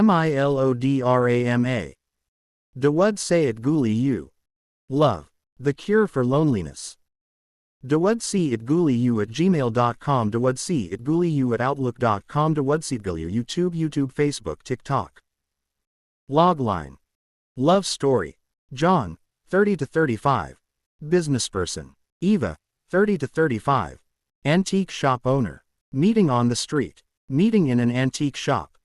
MELODRAMA. Dawud Sayat Guli U. Love. The Cure for Loneliness. dawoodseatguliu@gmail.com, dawoodseatguliu@outlook.com, dawoodseatguliu YouTube, Facebook, TikTok. Logline. Love story. John, 30 to 35. Businessperson. Eva, 30 to 35. Antique shop owner. Meeting on the street. Meeting in an antique shop.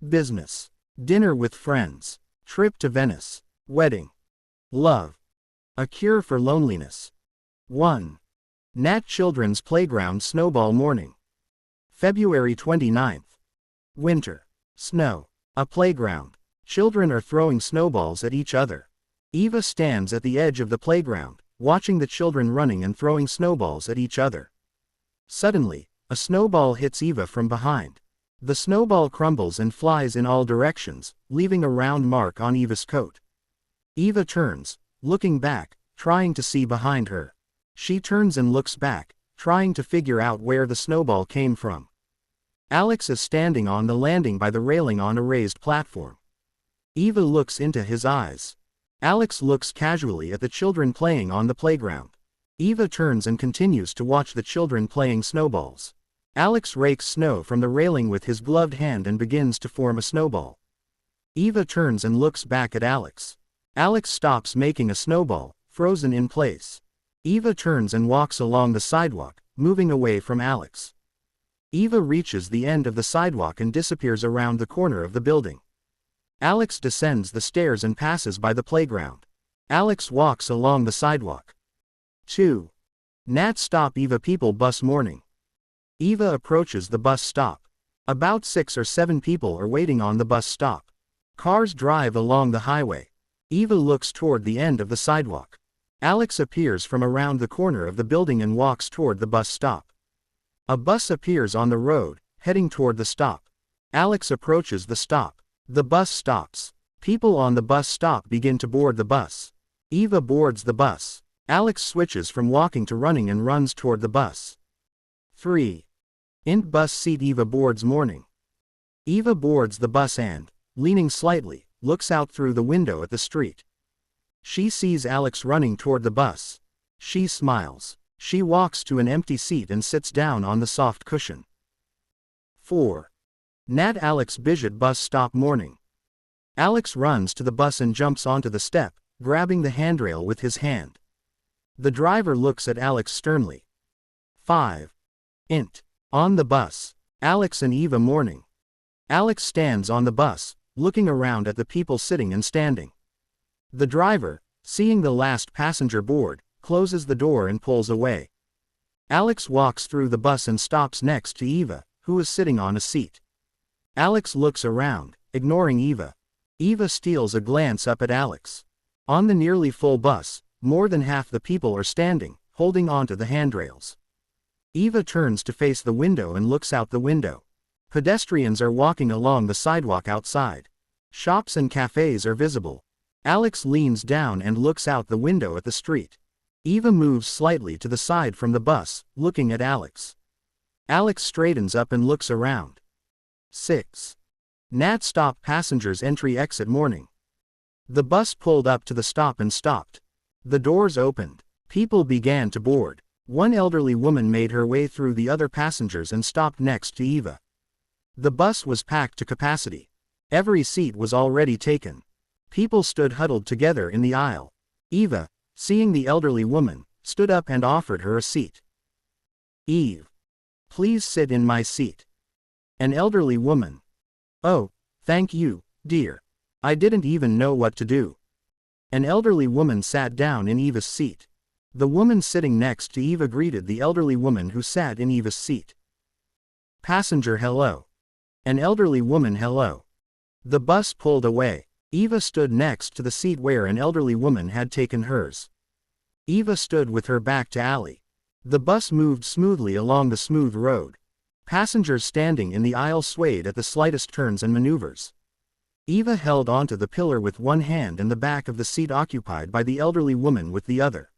Business. Dinner with friends. Trip to Venice. Wedding. Love. A Cure for Loneliness. 1. Nat Children's Playground Snowball Morning. February 29th. Winter. Snow. A playground. Children are throwing snowballs at each other. Eva stands at the edge of the playground, watching the children running and throwing snowballs at each other. Suddenly, a snowball hits Eva from behind. The snowball crumbles and flies in all directions, leaving a round mark on Eva's coat. Eva turns, looking back, trying to see behind her. She turns and looks back, trying to figure out where the snowball came from. Alex is standing on the landing by the railing on a raised platform. Eva looks into his eyes. Alex looks casually at the children playing on the playground. Eva turns and continues to watch the children playing snowballs. Alex rakes snow from the railing with his gloved hand and begins to form a snowball. Eva turns and looks back at Alex. Alex stops making a snowball, frozen in place. Eva turns and walks along the sidewalk, moving away from Alex. Eva reaches the end of the sidewalk and disappears around the corner of the building. Alex descends the stairs and passes by the playground. Alex walks along the sidewalk. 2. Nat Stop Eva People Bus Morning. Eva approaches the bus stop. About 6 or 7 people are waiting on the bus stop. Cars drive along the highway. Eva looks toward the end of the sidewalk. Alex appears from around the corner of the building and walks toward the bus stop. A bus appears on the road, heading toward the stop. Alex approaches the stop. The bus stops. People on the bus stop begin to board the bus. Eva boards the bus. Alex switches from walking to running and runs toward the bus. 3. Int bus seat Eva boards morning. Eva boards the bus and, leaning slightly, looks out through the window at the street. She sees Alex running toward the bus. She smiles. She walks to an empty seat and sits down on the soft cushion. 4. Nat Alex Bijot bus stop morning. Alex runs to the bus and jumps onto the step, grabbing the handrail with his hand. The driver looks at Alex sternly. 5. Int. On the bus. Alex and Eva morning. Alex stands on the bus, looking around at the people sitting and standing. The driver, seeing the last passenger board, closes the door and pulls away. Alex walks through the bus and stops next to Eva, who is sitting on a seat. Alex looks around, ignoring Eva. Eva steals a glance up at Alex. On the nearly full bus, more than half the people are standing, holding onto the handrails. Eva turns to face the window and looks out the window. Pedestrians are walking along the sidewalk outside. Shops and cafes are visible. Alex leans down and looks out the window at the street. Eva moves slightly to the side from the bus, looking at Alex. Alex straightens up and looks around. 6. Nat Stop Passengers Entry-Exit Morning. The bus pulled up to the stop and stopped. The doors opened. People began to board. One elderly woman made her way through the other passengers and stopped next to Eva. The bus was packed to capacity. Every seat was already taken. People stood huddled together in the aisle. Eva, seeing the elderly woman, stood up and offered her a seat. Eve. Please sit in my seat. An elderly woman. Oh, thank you, dear. I didn't even know what to do. An elderly woman sat down in Eva's seat. The woman sitting next to Eva greeted the elderly woman who sat in Eva's seat. Passenger hello. An elderly woman hello. The bus pulled away. Eva stood next to the seat where an elderly woman had taken hers. Eva stood with her back to Ali. The bus moved smoothly along the smooth road. Passengers standing in the aisle swayed at the slightest turns and maneuvers. Eva held onto the pillar with one hand and the back of the seat occupied by the elderly woman with the other.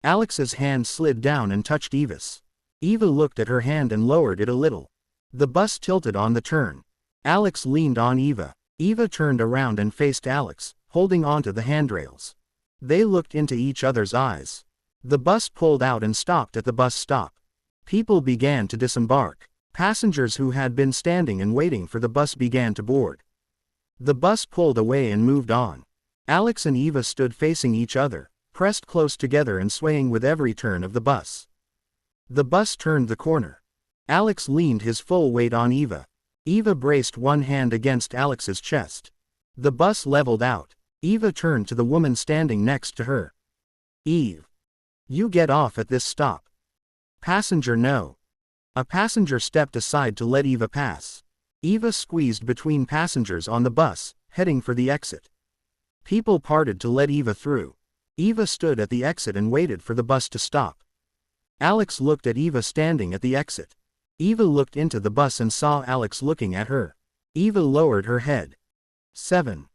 Alex's hand slid down and touched Eva's. Eva looked at her hand and lowered it a little. The bus tilted on the turn. Alex leaned on Eva. Eva turned around and faced Alex, holding onto the handrails. They looked into each other's eyes. The bus pulled out and stopped at the bus stop. People began to disembark. Passengers who had been standing and waiting for the bus began to board. The bus pulled away and moved on. Alex and Eva stood facing each other, pressed close together and swaying with every turn of the bus. The bus turned the corner. Alex leaned his full weight on Eva. Eva braced one hand against Alex's chest. The bus leveled out. Eva turned to the woman standing next to her. "Eve. You get off at this stop." "Passenger no." A passenger stepped aside to let Eva pass. Eva squeezed between passengers on the bus, heading for the exit. People parted to let Eva through. Eva stood at the exit and waited for the bus to stop. Alex looked at Eva standing at the exit. Eva looked into the bus and saw Alex looking at her. Eva lowered her head. 7.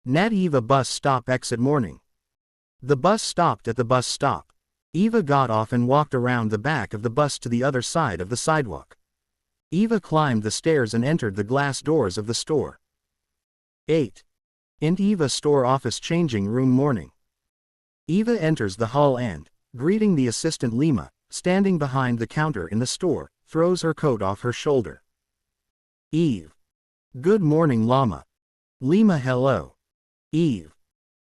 Nat Eva bus stop exit morning. The bus stopped at the bus stop. Eva got off and walked around the back of the bus to the other side of the sidewalk. Eva climbed the stairs and entered the glass doors of the store. 8. In Eva store office changing room morning. Eva enters the hall and, greeting the assistant Lima, standing behind the counter in the store, throws her coat off her shoulder. Eve. Good morning Lama. Lima hello. Eve.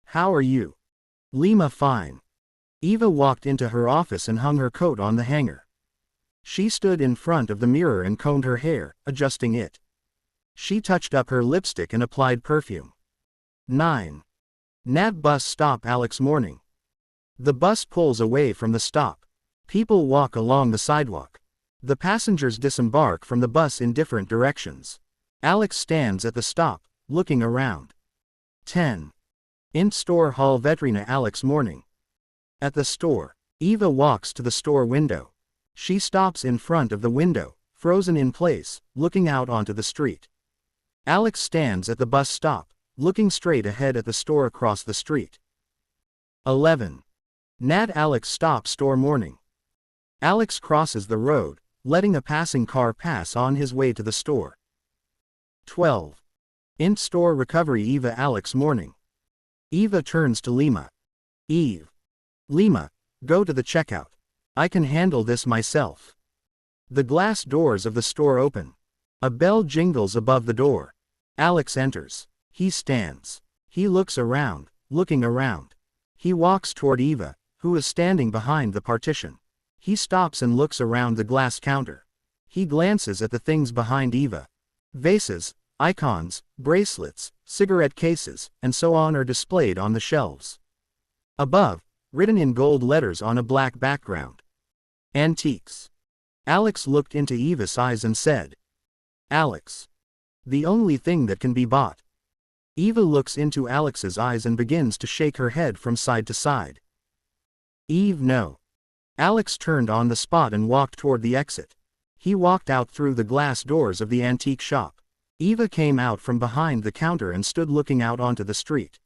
How are you? Lima fine. Eva walked into her office and hung her coat on the hanger. She stood in front of the mirror and combed her hair, adjusting it. She touched up her lipstick and applied perfume. 9. Nat bus stop Alex morning. The bus pulls away from the stop. People walk along the sidewalk. The passengers disembark from the bus in different directions. Alex stands at the stop, looking around. 10. In store hall Vetrina Alex morning. At the store, Eva walks to the store window. She stops in front of the window, frozen in place, looking out onto the street. Alex stands at the bus stop, looking straight ahead at the store across the street. 11. Nat Alex stop store morning. Alex crosses the road, letting a passing car pass on his way to the store. 12. In store recovery Eva Alex morning. Eva turns to Lima. Eve. Lima, go to the checkout. I can handle this myself. The glass doors of the store open. A bell jingles above the door. Alex enters. He stands. He looks around, looking around. He walks toward Eva, who is standing behind the partition. He stops and looks around the glass counter. He glances at the things behind Eva. Vases, icons, bracelets, cigarette cases, and so on are displayed on the shelves. Above, written in gold letters on a black background. Antiques. Alex looked into Eva's eyes and said, "Alex. The only thing that can be bought." Eva looks into Alex's eyes and begins to shake her head from side to side. Eve no. Alex turned on the spot and walked toward the exit. He walked out through the glass doors of the antique shop. Eva came out from behind the counter and stood looking out onto the street.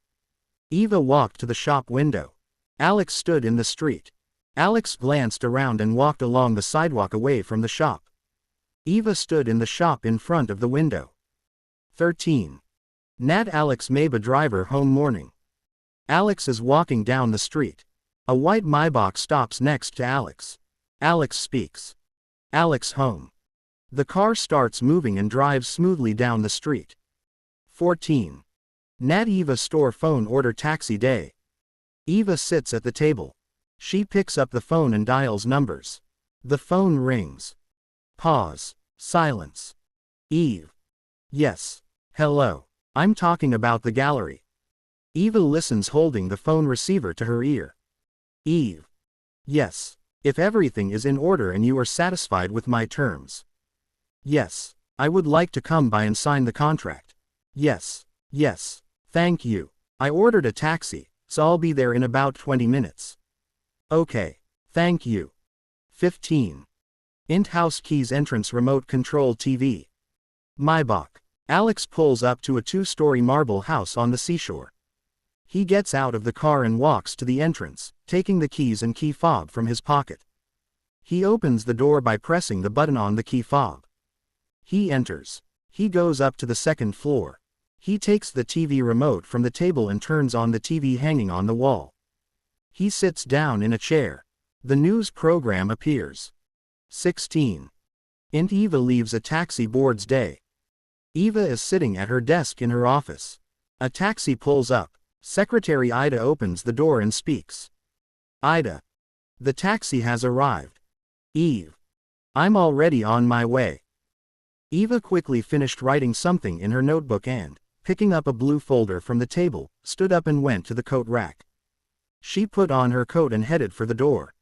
Eva walked to the shop window. Alex stood in the street. Alex glanced around and walked along the sidewalk away from the shop. Eva stood in the shop in front of the window. 13. Nat Alex Maba driver home morning. Alex is walking down the street. A white Maybach stops next to Alex. Alex speaks. Alex home. The car starts moving and drives smoothly down the street. 14. Nat Eva store phone order taxi day. Eva sits at the table. She picks up the phone and dials numbers. The phone rings. Pause. Silence. Eve. Yes. Hello. I'm talking about the gallery. Eva listens holding the phone receiver to her ear. Eve. Yes. If everything is in order and you are satisfied with my terms. Yes. I would like to come by and sign the contract. Yes. Yes. Thank you. I ordered a taxi, so I'll be there in about 20 minutes. Okay. Thank you. 15. In-house keys entrance remote control TV. Maybach. Alex pulls up to a 2-story marble house on the seashore. He gets out of the car and walks to the entrance, taking the keys and key fob from his pocket. He opens the door by pressing the button on the key fob. He enters. He goes up to the second floor. He takes the TV remote from the table and turns on the TV hanging on the wall. He sits down in a chair. The news program appears. 16. Eva leaves a taxi boards day. Eva is sitting at her desk in her office. A taxi pulls up. Secretary Ida opens the door and speaks. Ida. The taxi has arrived. Eve. I'm already on my way. Eva quickly finished writing something in her notebook and, picking up a blue folder from the table, stood up and went to the coat rack. She put on her coat and headed for the door.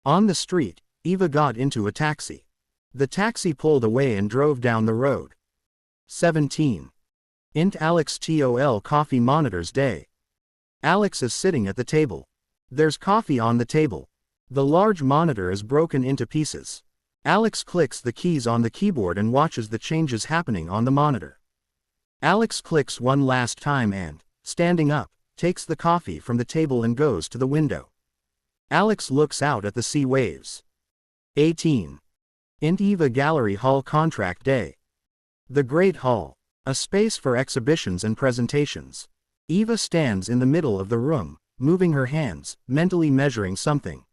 On the street, Eva got into a taxi. The taxi pulled away and drove down the road. 17. Alex TOL coffee monitors day. Alex is sitting at the table. There's coffee on the table. The large monitor is broken into pieces. Alex clicks the keys on the keyboard and watches the changes happening on the monitor. Alex clicks one last time and, standing up, takes the coffee from the table and goes to the window. Alex looks out at the sea waves. 18. Eva Gallery Hall contract day. The Great Hall. A space for exhibitions and presentations. Eva stands in the middle of the room, moving her hands, mentally measuring something.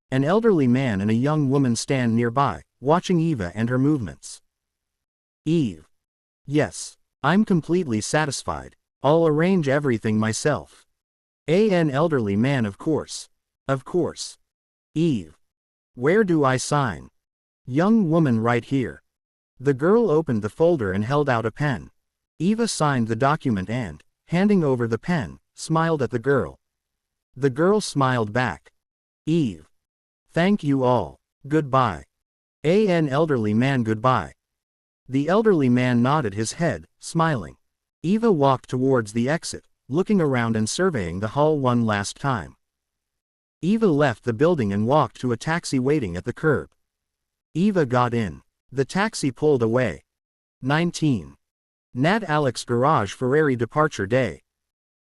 An elderly man and a young woman stand nearby, watching Eva and her movements. Eve. Yes. I'm completely satisfied. I'll arrange everything myself. An elderly man, of course. Of course. Eve. Where do I sign? Young woman, right here. The girl opened the folder and held out a pen. Eva signed the document and, handing over the pen, smiled at the girl. The girl smiled back. Eve. Thank you all. Goodbye. An elderly man, goodbye. The elderly man nodded his head, smiling. Eva walked towards the exit, looking around and surveying the hall one last time. Eva left the building and walked to a taxi waiting at the curb. Eva got in. The taxi pulled away. 19. Alex Garage Ferrari departure day.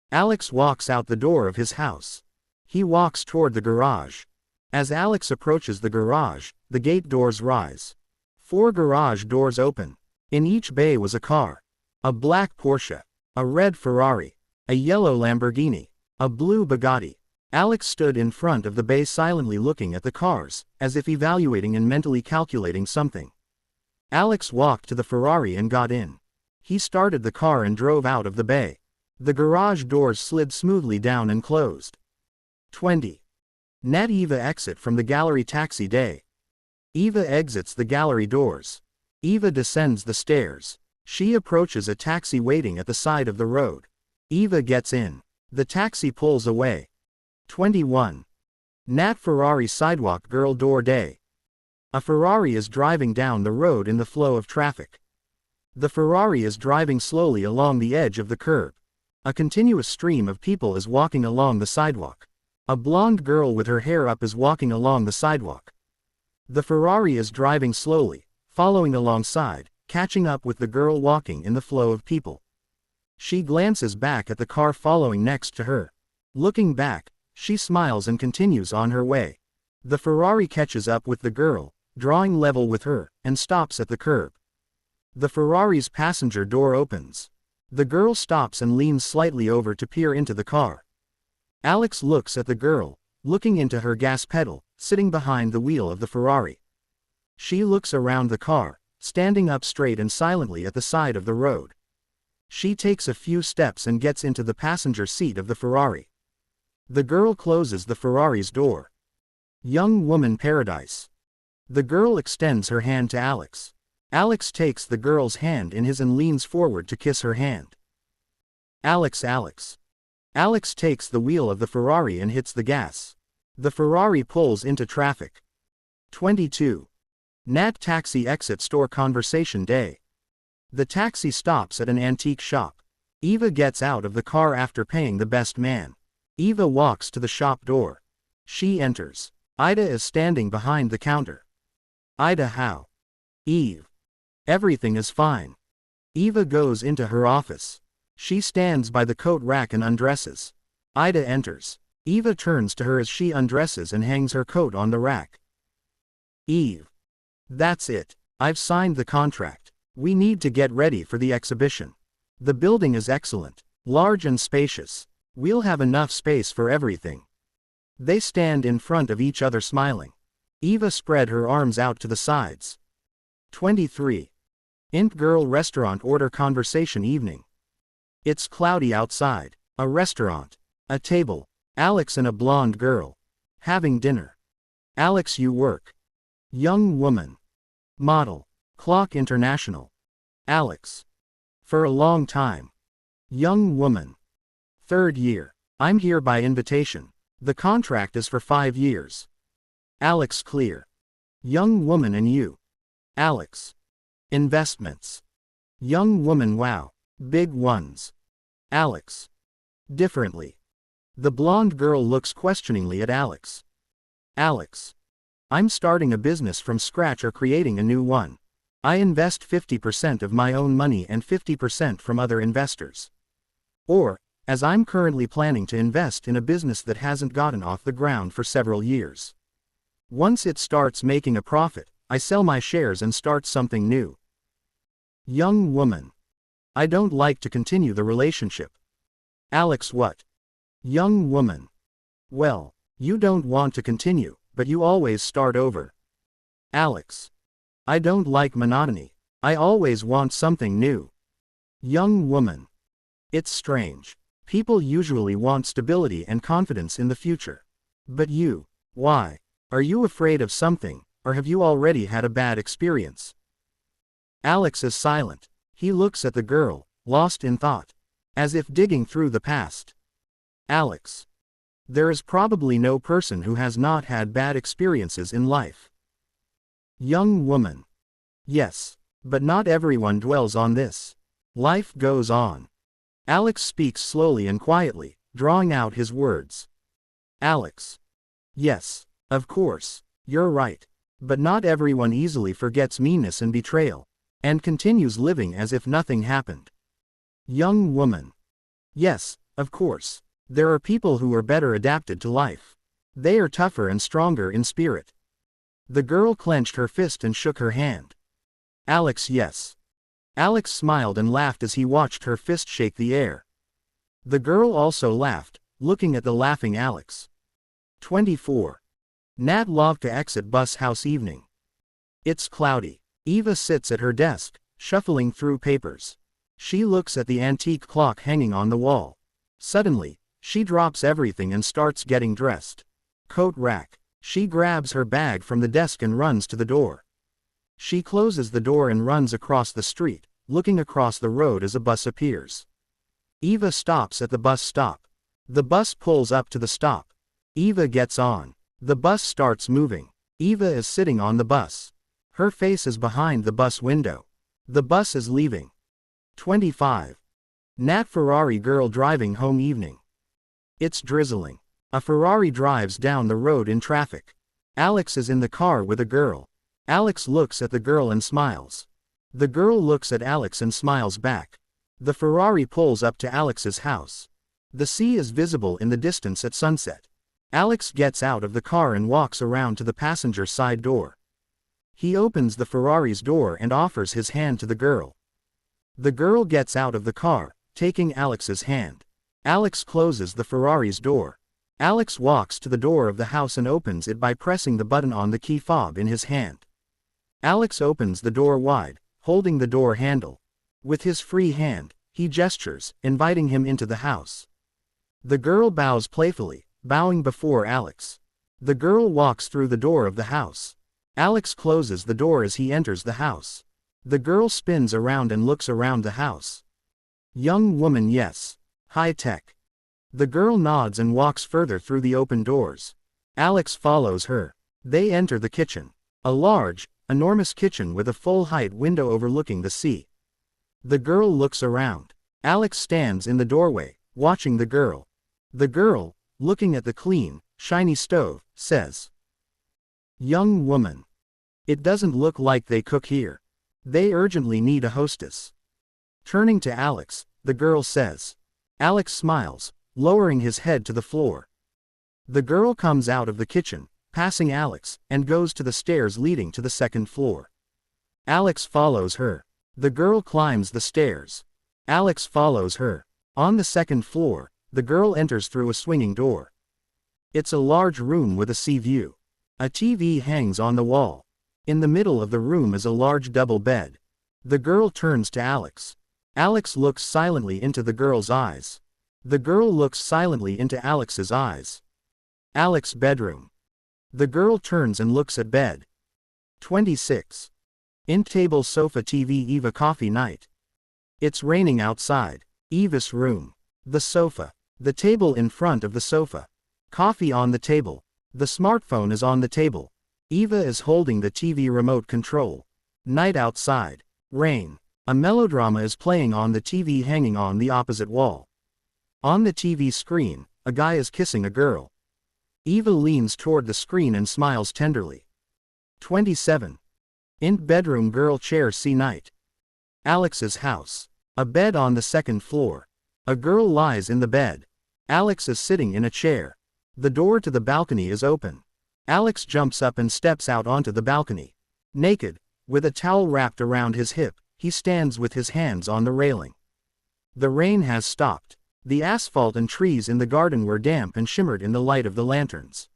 Alex walks out the door of his house. He walks toward the garage. As Alex approaches the garage, the gate doors rise. 4 garage doors open. In each bay was a car. A black Porsche. A red Ferrari. A yellow Lamborghini. A blue Bugatti. Alex stood in front of the bay silently looking at the cars, as if evaluating and mentally calculating something. Alex walked to the Ferrari and got in. He started the car and drove out of the bay. The garage doors slid smoothly down and closed. 20. Eva exit from the gallery taxi day. Eva exits the gallery doors. Eva descends the stairs. She approaches a taxi waiting at the side of the road. Eva gets in. The taxi pulls away. 21. Ferrari sidewalk girl door day. A Ferrari is driving down the road in the flow of traffic. The Ferrari is driving slowly along the edge of the curb. A continuous stream of people is walking along the sidewalk. A blonde girl with her hair up is walking along the sidewalk. The Ferrari is driving slowly, following alongside, catching up with the girl walking in the flow of people. She glances back at the car following next to her. Looking back, she smiles and continues on her way. The Ferrari catches up with the girl, drawing level with her, and stops at the curb. The Ferrari's passenger door opens. The girl stops and leans slightly over to peer into the car. Alex looks at the girl, looking into her gas pedal, sitting behind the wheel of the Ferrari. She looks around the car, standing up straight and silently at the side of the road. She takes a few steps and gets into the passenger seat of the Ferrari. The girl closes the Ferrari's door. Young woman paradise. The girl extends her hand to Alex. Alex takes the girl's hand in his and leans forward to kiss her hand. Alex. Alex takes the wheel of the Ferrari and hits the gas. The Ferrari pulls into traffic. 22. Taxi exit store conversation day. The taxi stops at an antique shop. Eva gets out of the car after paying the best man. Eva walks to the shop door. She enters. Ida is standing behind the counter. Ida, how? Eve. Everything is fine. Eva goes into her office. She stands by the coat rack and undresses. Ida enters. Eva turns to her as she undresses and hangs her coat on the rack. Eve. That's it. I've signed the contract. We need to get ready for the exhibition. The building is excellent, large and spacious. We'll have enough space for everything. They stand in front of each other smiling. Eva spread her arms out to the sides. 23. Int girl restaurant order conversation evening. It's cloudy outside. A restaurant. A table. Alex and a blonde girl. Having dinner. Alex, you work. Young woman. Model. Clock International. Alex. For a long time. Young woman. Third year. I'm here by invitation. The contract is for 5 years. Alex, clear. Young woman, and you? Alex. Investments. Young woman, wow. Big ones. Alex. Differently. The blonde girl looks questioningly at Alex. Alex. I'm starting a business from scratch or creating a new one. I invest 50% of my own money and 50% from other investors. Or, as I'm currently planning to invest in a business that hasn't gotten off the ground for several years. Once it starts making a profit, I sell my shares and start something new. Young woman. I don't like to continue the relationship. Alex, what? Young woman. Well, you don't want to continue, but you always start over. Alex. I don't like monotony. I always want something new. Young woman. It's strange. People usually want stability and confidence in the future. But you, why? Are you afraid of something, or have you already had a bad experience? Alex is silent. He looks at the girl, lost in thought, as if digging through the past. Alex. There is probably no person who has not had bad experiences in life. Young woman. Yes, but not everyone dwells on this. Life goes on. Alex speaks slowly and quietly, drawing out his words. Alex. Yes, of course, you're right. But not everyone easily forgets meanness and betrayal, and continues living as if nothing happened. Young woman. Yes, of course. There are people who are better adapted to life. They are tougher and stronger in spirit. The girl clenched her fist and shook her hand. Alex, yes. Alex smiled and laughed as he watched her fist shake the air. The girl also laughed, looking at the laughing Alex. 24. Nat Lovka exit bus house evening. It's cloudy. Eva sits at her desk, shuffling through papers. She looks at the antique clock hanging on the wall. Suddenly, she drops everything and starts getting dressed. Coat rack. She grabs her bag from the desk and runs to the door. She closes the door and runs across the street, looking across the road as a bus appears. Eva stops at the bus stop. The bus pulls up to the stop. Eva gets on. The bus starts moving. Eva is sitting on the bus. Her face is behind the bus window. The bus is leaving. 25. Nat Ferrari girl driving home evening. It's drizzling. A Ferrari drives down the road in traffic. Alex is in the car with a girl. Alex looks at the girl and smiles. The girl looks at Alex and smiles back. The Ferrari pulls up to Alex's house. The sea is visible in the distance at sunset. Alex gets out of the car and walks around to the passenger side door. He opens the Ferrari's door and offers his hand to the girl. The girl gets out of the car, taking Alex's hand. Alex closes the Ferrari's door. Alex walks to the door of the house and opens it by pressing the button on the key fob in his hand. Alex opens the door wide, holding the door handle. With his free hand, he gestures, inviting him into the house. The girl bows playfully, bowing before Alex. The girl walks through the door of the house. Alex closes the door as he enters the house. The girl spins around and looks around the house. Young woman, yes. High tech. The girl nods and walks further through the open doors. Alex follows her. They enter the kitchen. A large, enormous kitchen with a full-height window overlooking the sea. The girl looks around. Alex stands in the doorway, watching the girl. The girl, looking at the clean, shiny stove, says, "Young woman. It doesn't look like they cook here. They urgently need a hostess." Turning to Alex, the girl says. Alex smiles, lowering his head to the floor. The girl comes out of the kitchen, passing Alex, and goes to the stairs leading to the second floor. Alex follows her. The girl climbs the stairs. Alex follows her. On the second floor, the girl enters through a swinging door. It's a large room with a sea view. A TV hangs on the wall. In the middle of the room is a large double bed. The girl turns to Alex. Alex looks silently into the girl's eyes. The girl looks silently into Alex's eyes. Alex's bedroom. The girl turns and looks at bed. 26. In table sofa TV Eva coffee night. It's raining outside. Eva's room. The sofa. The table in front of the sofa. Coffee on the table. The smartphone is on the table. Eva is holding the TV remote control. Night outside. Rain. A melodrama is playing on the TV hanging on the opposite wall. On the TV screen, a guy is kissing a girl. Eva leans toward the screen and smiles tenderly. 27. In bedroom girl chair see night. Alex's house. A bed on the second floor. A girl lies in the bed. Alex is sitting in a chair. The door to the balcony is open. Alex jumps up and steps out onto the balcony. Naked, with a towel wrapped around his hip, he stands with his hands on the railing. The rain has stopped. The asphalt and trees in the garden were damp and shimmered in the light of the lanterns.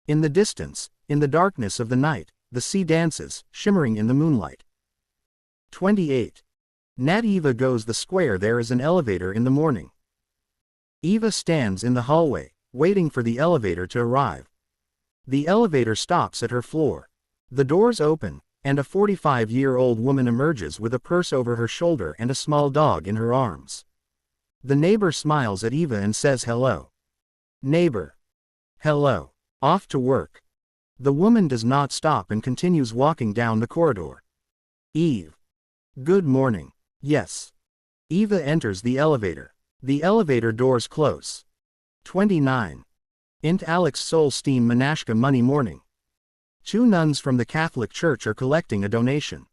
In the distance, in the darkness of the night, the sea dances, shimmering in the moonlight. 28. Nat Eva goes the square. There is an elevator in the morning. Eva stands in the hallway, waiting for the elevator to arrive. The elevator stops at her floor. The doors open, and a 45-year-old woman emerges with a purse over her shoulder and a small dog in her arms. The neighbor smiles at Eva and says hello. Neighbor. Hello. Off to work. The woman does not stop and continues walking down the corridor. Eve. Good morning. Yes. Eva enters the elevator. The elevator doors close. 29. Int Alex Soul Steam Menashka Money Morning. Two nuns from the Catholic Church are collecting a donation.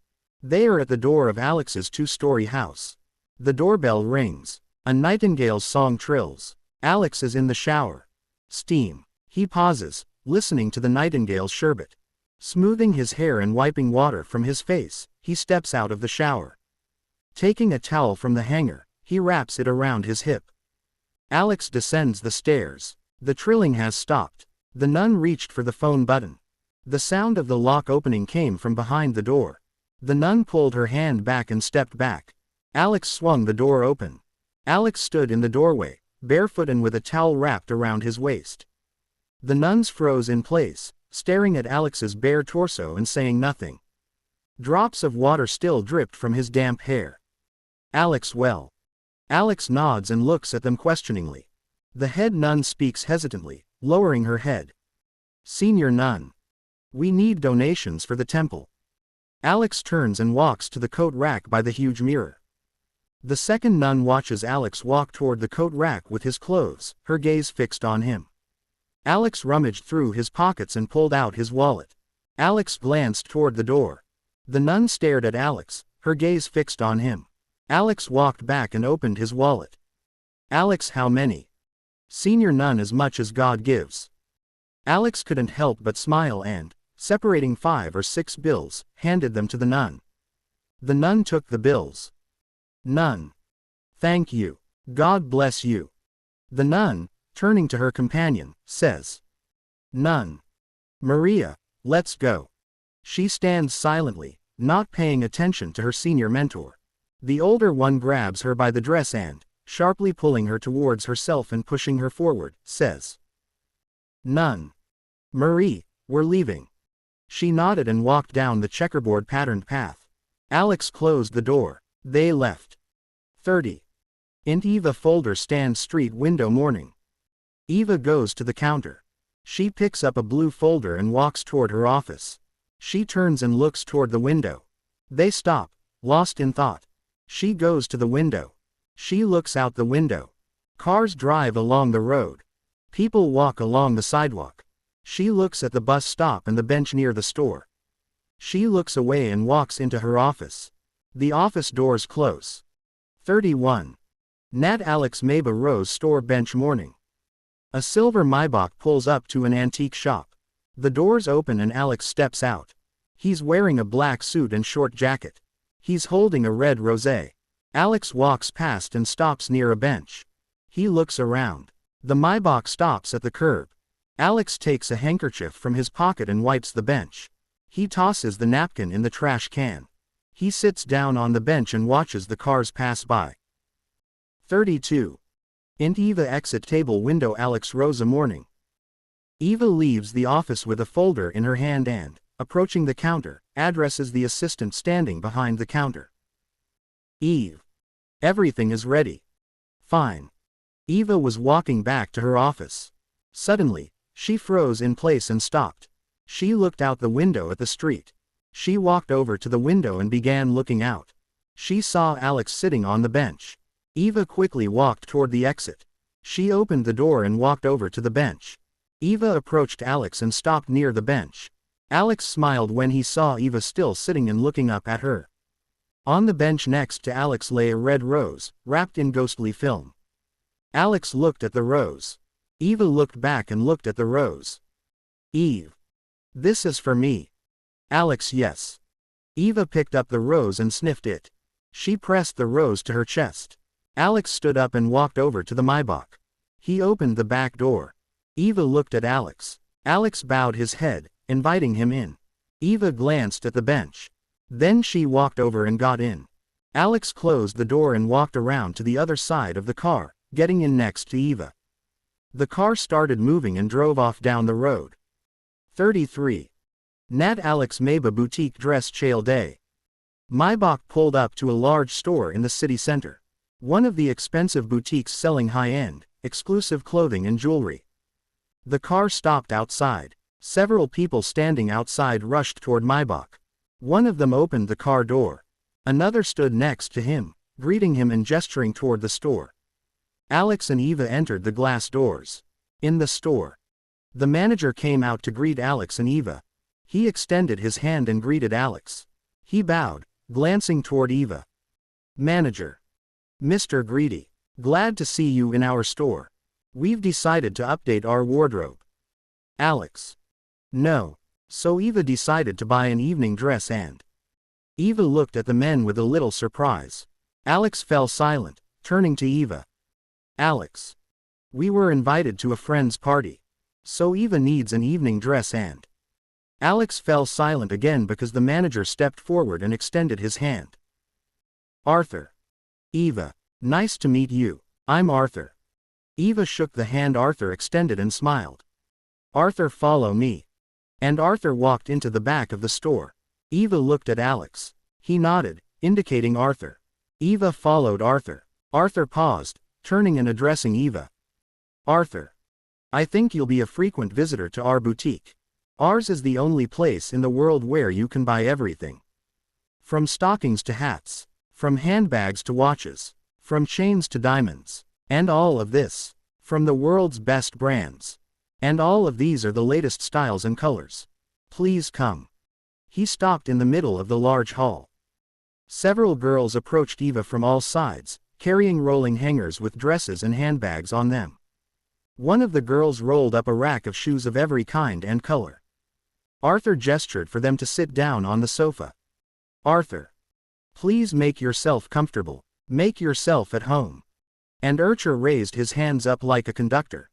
They are at the door of Alex's two-story house. The doorbell rings. A nightingale's song trills. Alex is in the shower. Steam. He pauses, listening to the nightingale's sherbet. Smoothing his hair and wiping water from his face, he steps out of the shower. Taking a towel from the hanger, he wraps it around his hip. Alex descends the stairs. The trilling has stopped. The nun reached for the phone button. The sound of the lock opening came from behind the door. The nun pulled her hand back and stepped back. Alex swung the door open. Alex stood in the doorway, barefoot and with a towel wrapped around his waist. The nuns froze in place, staring at Alex's bare torso and saying nothing. Drops of water still dripped from his damp hair. Alex well. Alex nods and looks at them questioningly. The head nun speaks hesitantly, lowering her head. Senior nun. We need donations for the temple. Alex turns and walks to the coat rack by the huge mirror. The second nun watches Alex walk toward the coat rack with his clothes, her gaze fixed on him. Alex rummaged through his pockets and pulled out his wallet. Alex glanced toward the door. The nun stared at Alex, her gaze fixed on him. Alex walked back and opened his wallet. Alex, how many? Senior nun, as much as God gives. Alex couldn't help but smile and, separating 5 or 6 bills, handed them to the nun. The nun took the bills. Nun. Thank you. God bless you. The nun, turning to her companion, says. Nun. Maria, let's go. She stands silently, not paying attention to her senior mentor. The older one grabs her by the dress and, sharply pulling her towards herself and pushing her forward, says. Nun. Marie, we're leaving. She nodded and walked down the checkerboard patterned path. Alex closed the door. They left. 30. Int Eva folder stand street window morning. Eva goes to the counter. She picks up a blue folder and walks toward her office. She turns and looks toward the window. They stop, lost in thought. She goes to the window. She looks out the window. Cars drive along the road. People walk along the sidewalk. She looks at the bus stop and the bench near the store. She looks away and walks into her office. The office doors close. 31. Nat Alex Maba Rose store bench morning. A silver Maybach pulls up to an antique shop. The doors open and Alex steps out. He's wearing a black suit and short jacket. He's holding a red rosé. Alex walks past and stops near a bench. He looks around. The Maybach stops at the curb. Alex takes a handkerchief from his pocket and wipes the bench. He tosses the napkin in the trash can. He sits down on the bench and watches the cars pass by. 32. Int Eva exit table window. Alex Rosa morning. Eva leaves the office with a folder in her hand and, approaching the counter, addresses the assistant standing behind the counter. Eve. Everything is ready. Fine. Eva was walking back to her office. Suddenly, she froze in place and stopped. She looked out the window at the street. She walked over to the window and began looking out. She saw Alex sitting on the bench. Eva quickly walked toward the exit. She opened the door and walked over to the bench. Eva approached Alex and stopped near the bench. Alex smiled when he saw Eva still sitting and looking up at her. On the bench next to Alex lay a red rose, wrapped in ghostly film. Alex looked at the rose. Eva looked back and looked at the rose. Eve. This is for me. Alex, yes. Eva picked up the rose and sniffed it. She pressed the rose to her chest. Alex stood up and walked over to the Maybach. He opened the back door. Eva looked at Alex. Alex bowed his head, inviting him in. Eva glanced at the bench. Then she walked over and got in. Alex closed the door and walked around to the other side of the car, getting in next to Eva. The car started moving and drove off down the road. 33. Nat Alex Maba Boutique Dress Chail Day. Maybach pulled up to a large store in the city center. One of the expensive boutiques selling high-end, exclusive clothing and jewelry. The car stopped outside. Several people standing outside rushed toward Maybach. One of them opened the car door. Another stood next to him, greeting him and gesturing toward the store. Alex and Eva entered the glass doors. In the store, the manager came out to greet Alex and Eva. He extended his hand and greeted Alex. He bowed, glancing toward Eva. Manager. Mr. Greedy. Glad to see you in our store. We've decided to update our wardrobe. Alex. No. So Eva decided to buy an evening dress and... Eva looked at the men with a little surprise. Alex fell silent, turning to Eva. Alex. We were invited to a friend's party. So Eva needs an evening dress and... Alex fell silent again because the manager stepped forward and extended his hand. Arthur. Eva. Nice to meet you. I'm Arthur. Eva shook the hand Arthur extended and smiled. Arthur, follow me. And Arthur walked into the back of the store. Eva looked at Alex. He nodded, indicating Arthur. Eva followed Arthur. Arthur paused, turning and addressing Eva. Arthur. I think you'll be a frequent visitor to our boutique. Ours is the only place in the world where you can buy everything. From stockings to hats. From handbags to watches. From chains to diamonds. And all of this. From the world's best brands. And all of these are the latest styles and colors. Please come. He stopped in the middle of the large hall. Several girls approached Eva from all sides, carrying rolling hangers with dresses and handbags on them. One of the girls rolled up a rack of shoes of every kind and color. Arthur gestured for them to sit down on the sofa. Arthur. Please make yourself comfortable. Make yourself at home. And Arthur raised his hands up like a conductor.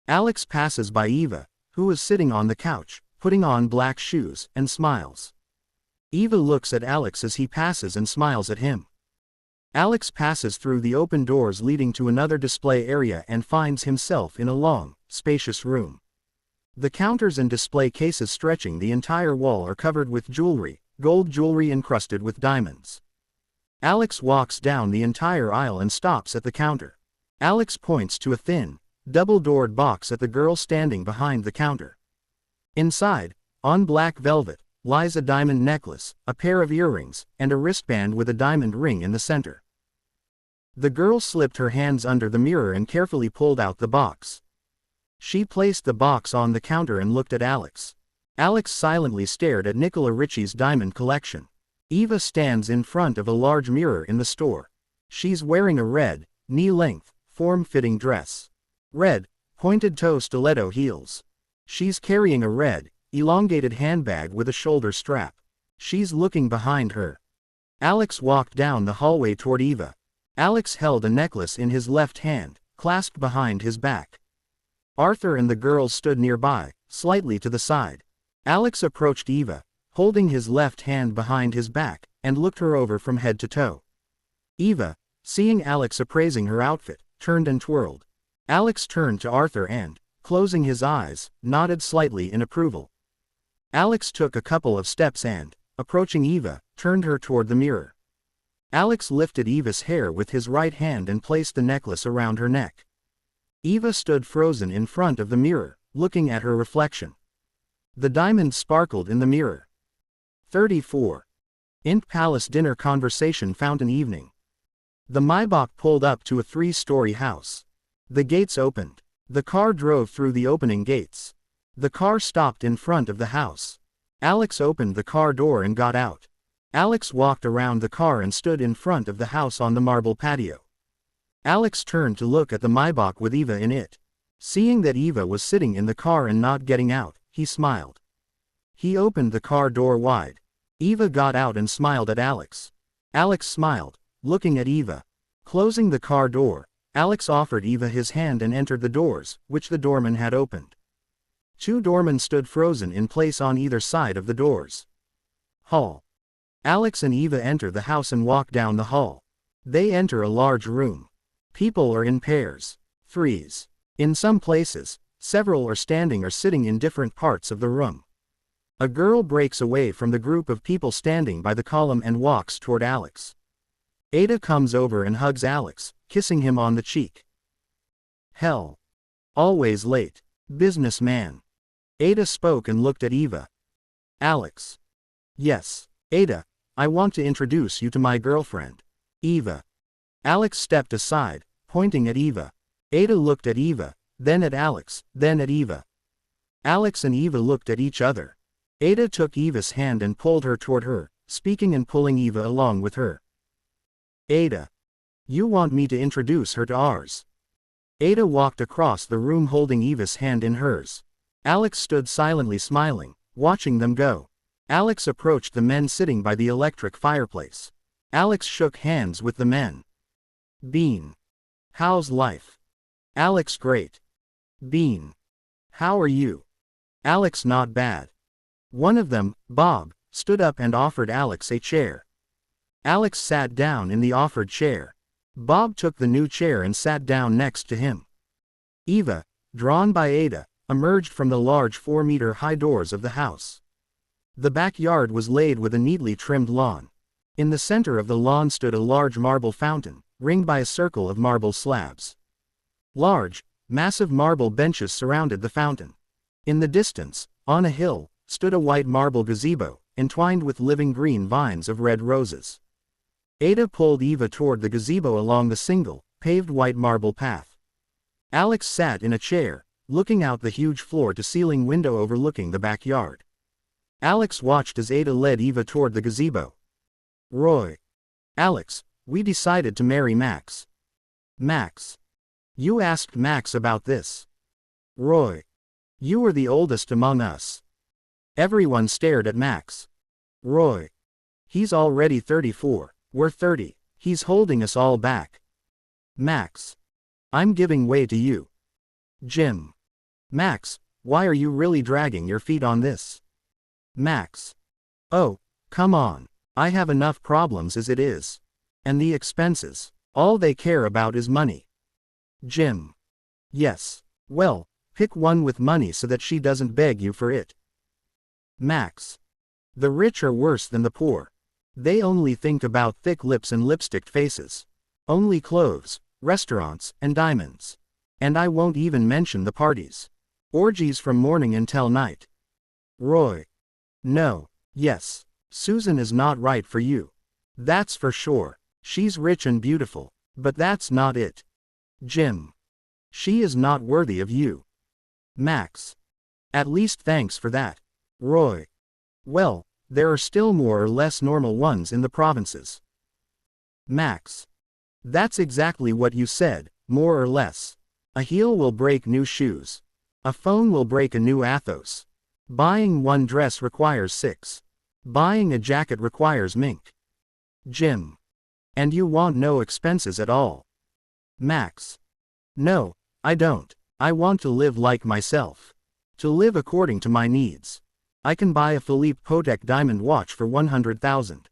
Alex passes by Eva, who is sitting on the couch, putting on black shoes, and smiles. Eva looks at Alex as he passes and smiles at him. Alex passes through the open doors leading to another display area and finds himself in a long, spacious room. The counters and display cases stretching the entire wall are covered with jewelry, gold jewelry encrusted with diamonds. Alex walks down the entire aisle and stops at the counter. Alex points to a thin, double-doored box at the girl standing behind the counter. Inside, on black velvet, lies a diamond necklace, a pair of earrings, and a wristband with a diamond ring in the center. The girl slipped her hands under the mirror and carefully pulled out the box. She placed the box on the counter and looked at Alex. Alex silently stared at Nicola Richie's diamond collection. Eva stands in front of a large mirror in the store. She's wearing a red, knee-length, form-fitting dress. Red, pointed-toe stiletto heels. She's carrying a red, elongated handbag with a shoulder strap. She's looking behind her. Alex walked down the hallway toward Eva. Alex held a necklace in his left hand, clasped behind his back. Arthur and the girls stood nearby, slightly to the side. Alex approached Eva, holding his left hand behind his back, and looked her over from head to toe. Eva, seeing Alex appraising her outfit, turned and twirled. Alex turned to Arthur and, closing his eyes, nodded slightly in approval. Alex took a couple of steps and, approaching Eva, turned her toward the mirror. Alex lifted Eva's hair with his right hand and placed the necklace around her neck. Eva stood frozen in front of the mirror, looking at her reflection. The diamond sparkled in the mirror. 34. Int Palace Dinner Conversation Fountain Evening. The Maybach pulled up to a 3-story house. The gates opened. The car drove through the opening gates. The car stopped in front of the house. Alex opened the car door and got out. Alex walked around the car and stood in front of the house on the marble patio. Alex turned to look at the Maybach with Eva in it. Seeing that Eva was sitting in the car and not getting out, he smiled. He opened the car door wide. Eva got out and smiled at Alex. Alex smiled, looking at Eva. Closing the car door, Alex offered Eva his hand and entered the doors, which the doorman had opened. 2 doormen stood frozen in place on either side of the doors. Hall. Alex and Eva enter the house and walk down the hall. They enter a large room. People are in pairs. 3s. In some places, several are standing or sitting in different parts of the room. A girl breaks away from the group of people standing by the column and walks toward Alex. Ada comes over and hugs Alex, kissing him on the cheek. Hell. Always late. Businessman. Ada spoke and looked at Eva. Alex. Yes, Ada, I want to introduce you to my girlfriend. Eva. Alex stepped aside, pointing at Eva. Ada looked at Eva, then at Alex, then at Eva. Alex and Eva looked at each other. Ada took Eva's hand and pulled her toward her, speaking and pulling Eva along with her. Ada. You want me to introduce her to ours? Ada walked across the room holding Eva's hand in hers. Alex stood silently smiling, watching them go. Alex approached the men sitting by the electric fireplace. Alex shook hands with the men. Bean. How's life? Alex great. Bean. How are you? Alex not bad. One of them, Bob, stood up and offered Alex a chair. Alex sat down in the offered chair. Bob took the new chair and sat down next to him. Eva, drawn by Ada, emerged from the large 4-meter-high doors of the house. The backyard was laid with a neatly trimmed lawn. In the center of the lawn stood a large marble fountain, ringed by a circle of marble slabs. Large, massive marble benches surrounded the fountain. In the distance, on a hill, stood a white marble gazebo, entwined with living green vines of red roses. Ada pulled Eva toward the gazebo along the single, paved white marble path. Alex sat in a chair, looking out the huge floor-to-ceiling window overlooking the backyard. Alex watched as Ada led Eva toward the gazebo. Roy. Alex, we decided to marry Max. Max. You asked Max about this. Roy. You were the oldest among us. Everyone stared at Max. Roy. He's already 34, we're 30, he's holding us all back. Max. I'm giving way to you. Jim. Max, why are you really dragging your feet on this? Max. Oh, come on. I have enough problems as it is. And the expenses. All they care about is money. Jim. Yes. Well, pick one with money so that she doesn't beg you for it. Max. The rich are worse than the poor. They only think about thick lips and lipstick faces. Only clothes, restaurants, and diamonds. And I won't even mention the parties. Orgies from morning until night. Roy. No. Yes. Susan is not right for you. That's for sure. She's rich and beautiful. But that's not it. Jim. She is not worthy of you. Max. At least thanks for that. Roy. Well, there are still more or less normal ones in the provinces. Max. That's exactly what you said, more or less. A heel will break new shoes. A phone will break a new Athos. Buying one dress requires 6. Buying a jacket requires mink. Jim. And you want no expenses at all? Max. No, I don't. I want to live like myself. To live according to my needs. I can buy a Philippe Patek diamond watch for 100,000.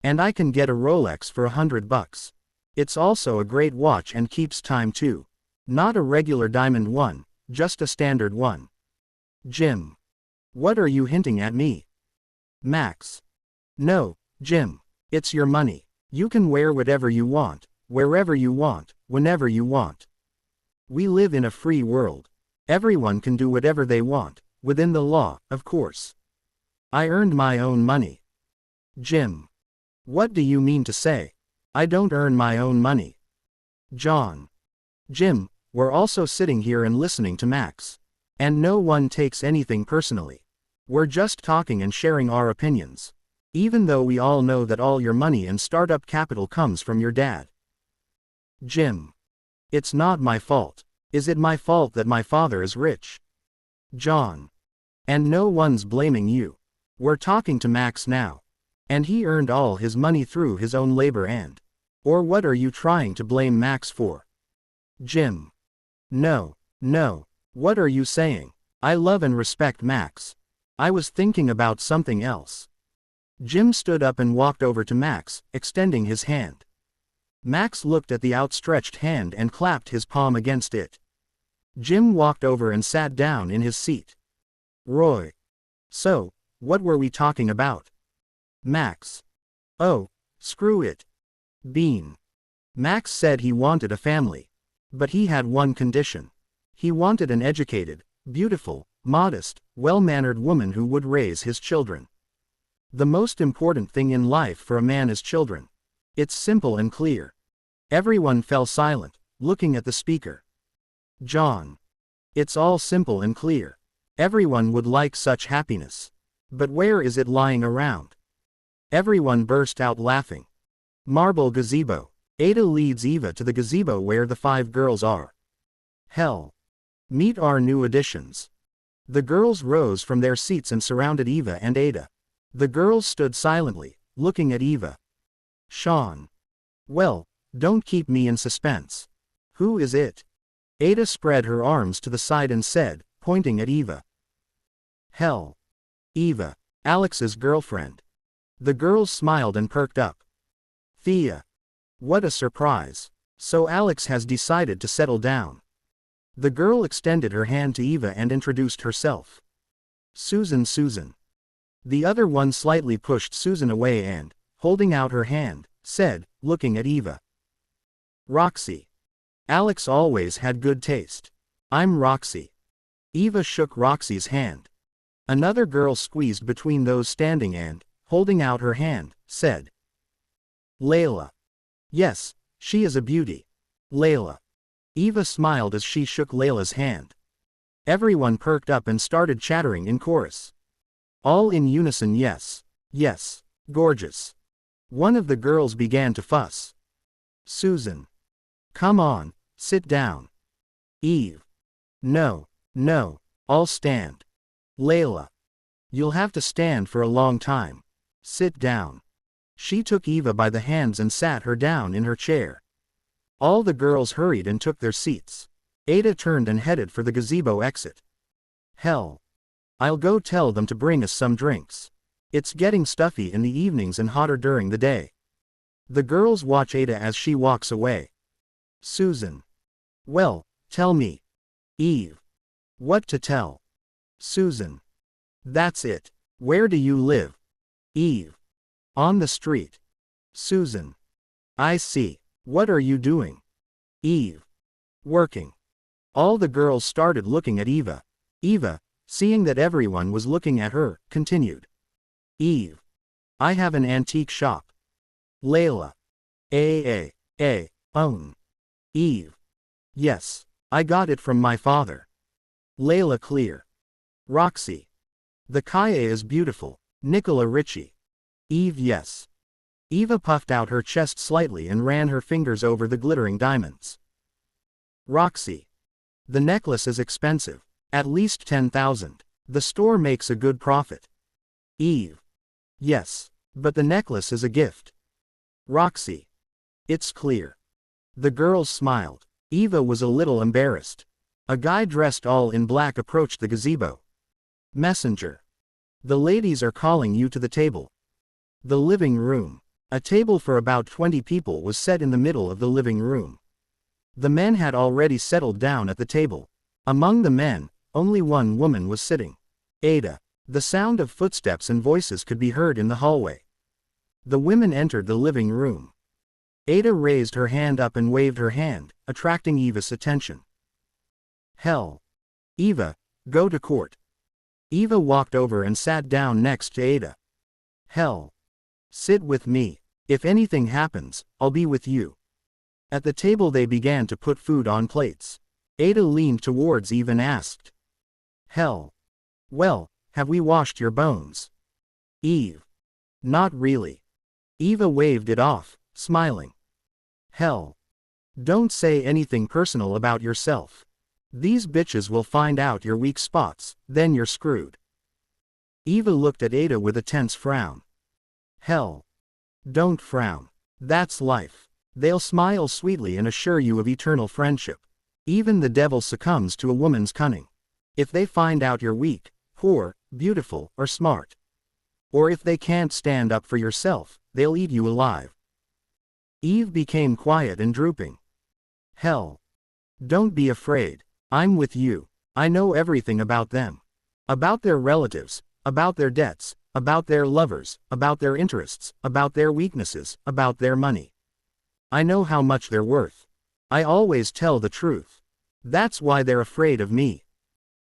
And I can get a Rolex for $100. It's also a great watch and keeps time too. Not a regular diamond one, just a standard one. Jim. What are you hinting at me? Max. No, Jim. It's your money. You can wear whatever you want, wherever you want, whenever you want. We live in a free world. Everyone can do whatever they want, within the law, of course. I earned my own money. Jim. What do you mean to say? I don't earn my own money. John. Jim, we're also sitting here and listening to Max. And no one takes anything personally. We're just talking and sharing our opinions. Even though we all know that all your money and startup capital comes from your dad. Jim. It's not my fault. Is it my fault that my father is rich? John. And no one's blaming you. We're talking to Max now. And he earned all his money through his own labor and. Or what are you trying to blame Max for? Jim. No, no. What are you saying? I love and respect Max. I was thinking about something else. Jim stood up and walked over to Max, extending his hand. Max looked at the outstretched hand and clapped his palm against it. Jim walked over and sat down in his seat. Roy. So, what were we talking about? Max. Oh, screw it. Bean. Max said he wanted a family. But he had one condition. He wanted an educated, beautiful, modest, well-mannered woman who would raise his children. The most important thing in life for a man is children. It's simple and clear. Everyone fell silent, looking at the speaker. John. It's all simple and clear. Everyone would like such happiness. But where is it lying around? Everyone burst out laughing. Marble gazebo. Ada leads Eva to the gazebo where the 5 girls are. Hell. Meet our new additions. The girls rose from their seats and surrounded Eva and Ada. The girls stood silently, looking at Eva. Sean. Well, don't keep me in suspense. Who is it? Ada spread her arms to the side and said, pointing at Eva. Hell. Eva. Alex's girlfriend. The girls smiled and perked up. Thea. What a surprise. So Alex has decided to settle down. The girl extended her hand to Eva and introduced herself. Susan. The other one slightly pushed Susan away and, holding out her hand, said, looking at Eva. Roxy. Alex always had good taste. I'm Roxy. Eva shook Roxy's hand. Another girl squeezed between those standing and, holding out her hand, said. Layla. Yes, she is a beauty. Layla. Eva smiled as she shook Layla's hand. Everyone perked up and started chattering in chorus. All in unison, yes, yes, gorgeous. One of the girls began to fuss. Susan. Come on, sit down. Eve. No, I'll stand. Layla. You'll have to stand for a long time. Sit down. She took Eva by the hands and sat her down in her chair. All the girls hurried and took their seats. Ada turned and headed for the gazebo exit. Hell. I'll go tell them to bring us some drinks. It's getting stuffy in the evenings and hotter during the day. The girls watch Ada as she walks away. Susan. Well, tell me. Eve. What to tell? Susan. That's it. Where do you live? Eve. On the street. Susan. I see. What are you doing? Eve. Working. All the girls started looking at Eva. Eva, seeing that everyone was looking at her, continued. Eve. I have an antique shop. Layla. Own. Eve. Yes, I got it from my father. Layla clear. Roxy. The Kaye is beautiful. Nicola Richie. Eve yes. Eva puffed out her chest slightly and ran her fingers over the glittering diamonds. Roxy. The necklace is expensive. At least 10,000. The store makes a good profit. Eve. Yes. But the necklace is a gift. Roxy. It's clear. The girls smiled. Eva was a little embarrassed. A guy dressed all in black approached the gazebo. Messenger. The ladies are calling you to the table. The living room. A table for about 20 people was set in the middle of the living room. The men had already settled down at the table. Among the men, only one woman was sitting. Ada. The sound of footsteps and voices could be heard in the hallway. The women entered the living room. Ada raised her hand up and waved her hand, attracting Eva's attention. Hell. Eva, go to court. Eva walked over and sat down next to Ada. Hell. Sit with me. If anything happens, I'll be with you. At the table they began to put food on plates. Ada leaned towards Eva and asked. Hell. Well, have we washed your bones? Eve. Not really. Eva waved it off, smiling. Hell. Don't say anything personal about yourself. These bitches will find out your weak spots, then you're screwed. Eva looked at Ada with a tense frown. Hell. Don't frown. That's life. They'll smile sweetly and assure you of eternal friendship. Even the devil succumbs to a woman's cunning. If they find out you're weak, poor, beautiful, or smart. Or if they can't stand up for yourself, they'll eat you alive. Eve became quiet and drooping. Hell. Don't be afraid. I'm with you. I know everything about them. About their relatives, about their debts, about their lovers, about their interests, about their weaknesses, about their money. I know how much they're worth. I always tell the truth. That's why they're afraid of me.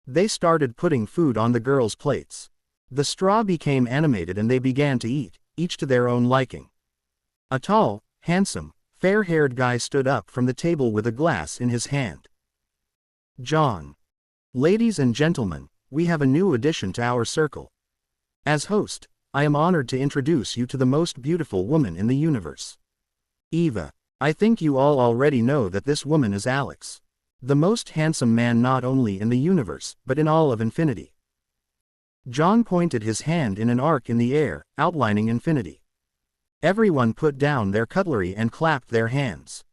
They started putting food on the girls' plates. The straw became animated and they began to eat, each to their own liking. A tall, handsome, fair-haired guy stood up from the table with a glass in his hand. John. Ladies and gentlemen, we have a new addition to our circle. As host, I am honored to introduce you to the most beautiful woman in the universe. Eva. I think you all already know that this woman is Alex. The most handsome man not only in the universe, but in all of infinity. John pointed his hand in an arc in the air, outlining infinity. Everyone put down their cutlery and clapped their hands.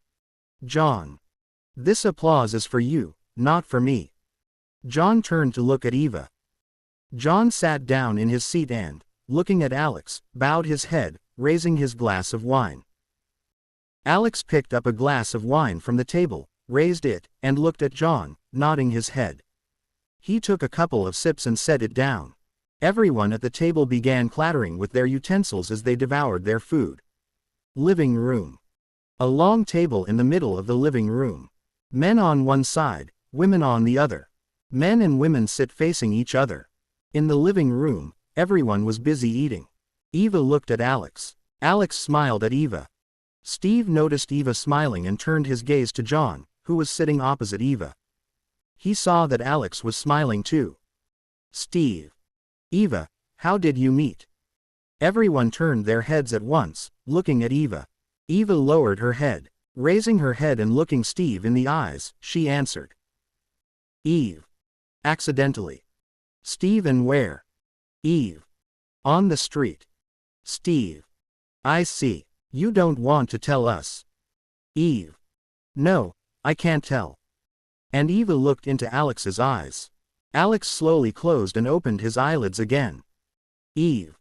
John. This applause is for you, not for me. John turned to look at Eva. John sat down in his seat and, looking at Alex, bowed his head, raising his glass of wine. Alex picked up a glass of wine from the table, raised it, and looked at John, nodding his head. He took a couple of sips and set it down. Everyone at the table began clattering with their utensils as they devoured their food. Living room. A long table in the middle of the living room. Men on one side, women on the other. Men and women sit facing each other. In the living room, everyone was busy eating. Eva looked at Alex. Alex smiled at Eva. Steve noticed Eva smiling and turned his gaze to John, who was sitting opposite Eva. He saw that Alex was smiling too. Steve. Eva, how did you meet? Everyone turned their heads at once, looking at Eva. Eva lowered her head. Raising her head and looking Steve in the eyes, she answered. Eve. Accidentally. Steve, and where? Eve. On the street. Steve. I see. You don't want to tell us. Eve. No, I can't tell. And Eva looked into Alex's eyes. Alex slowly closed and opened his eyelids again. Eve.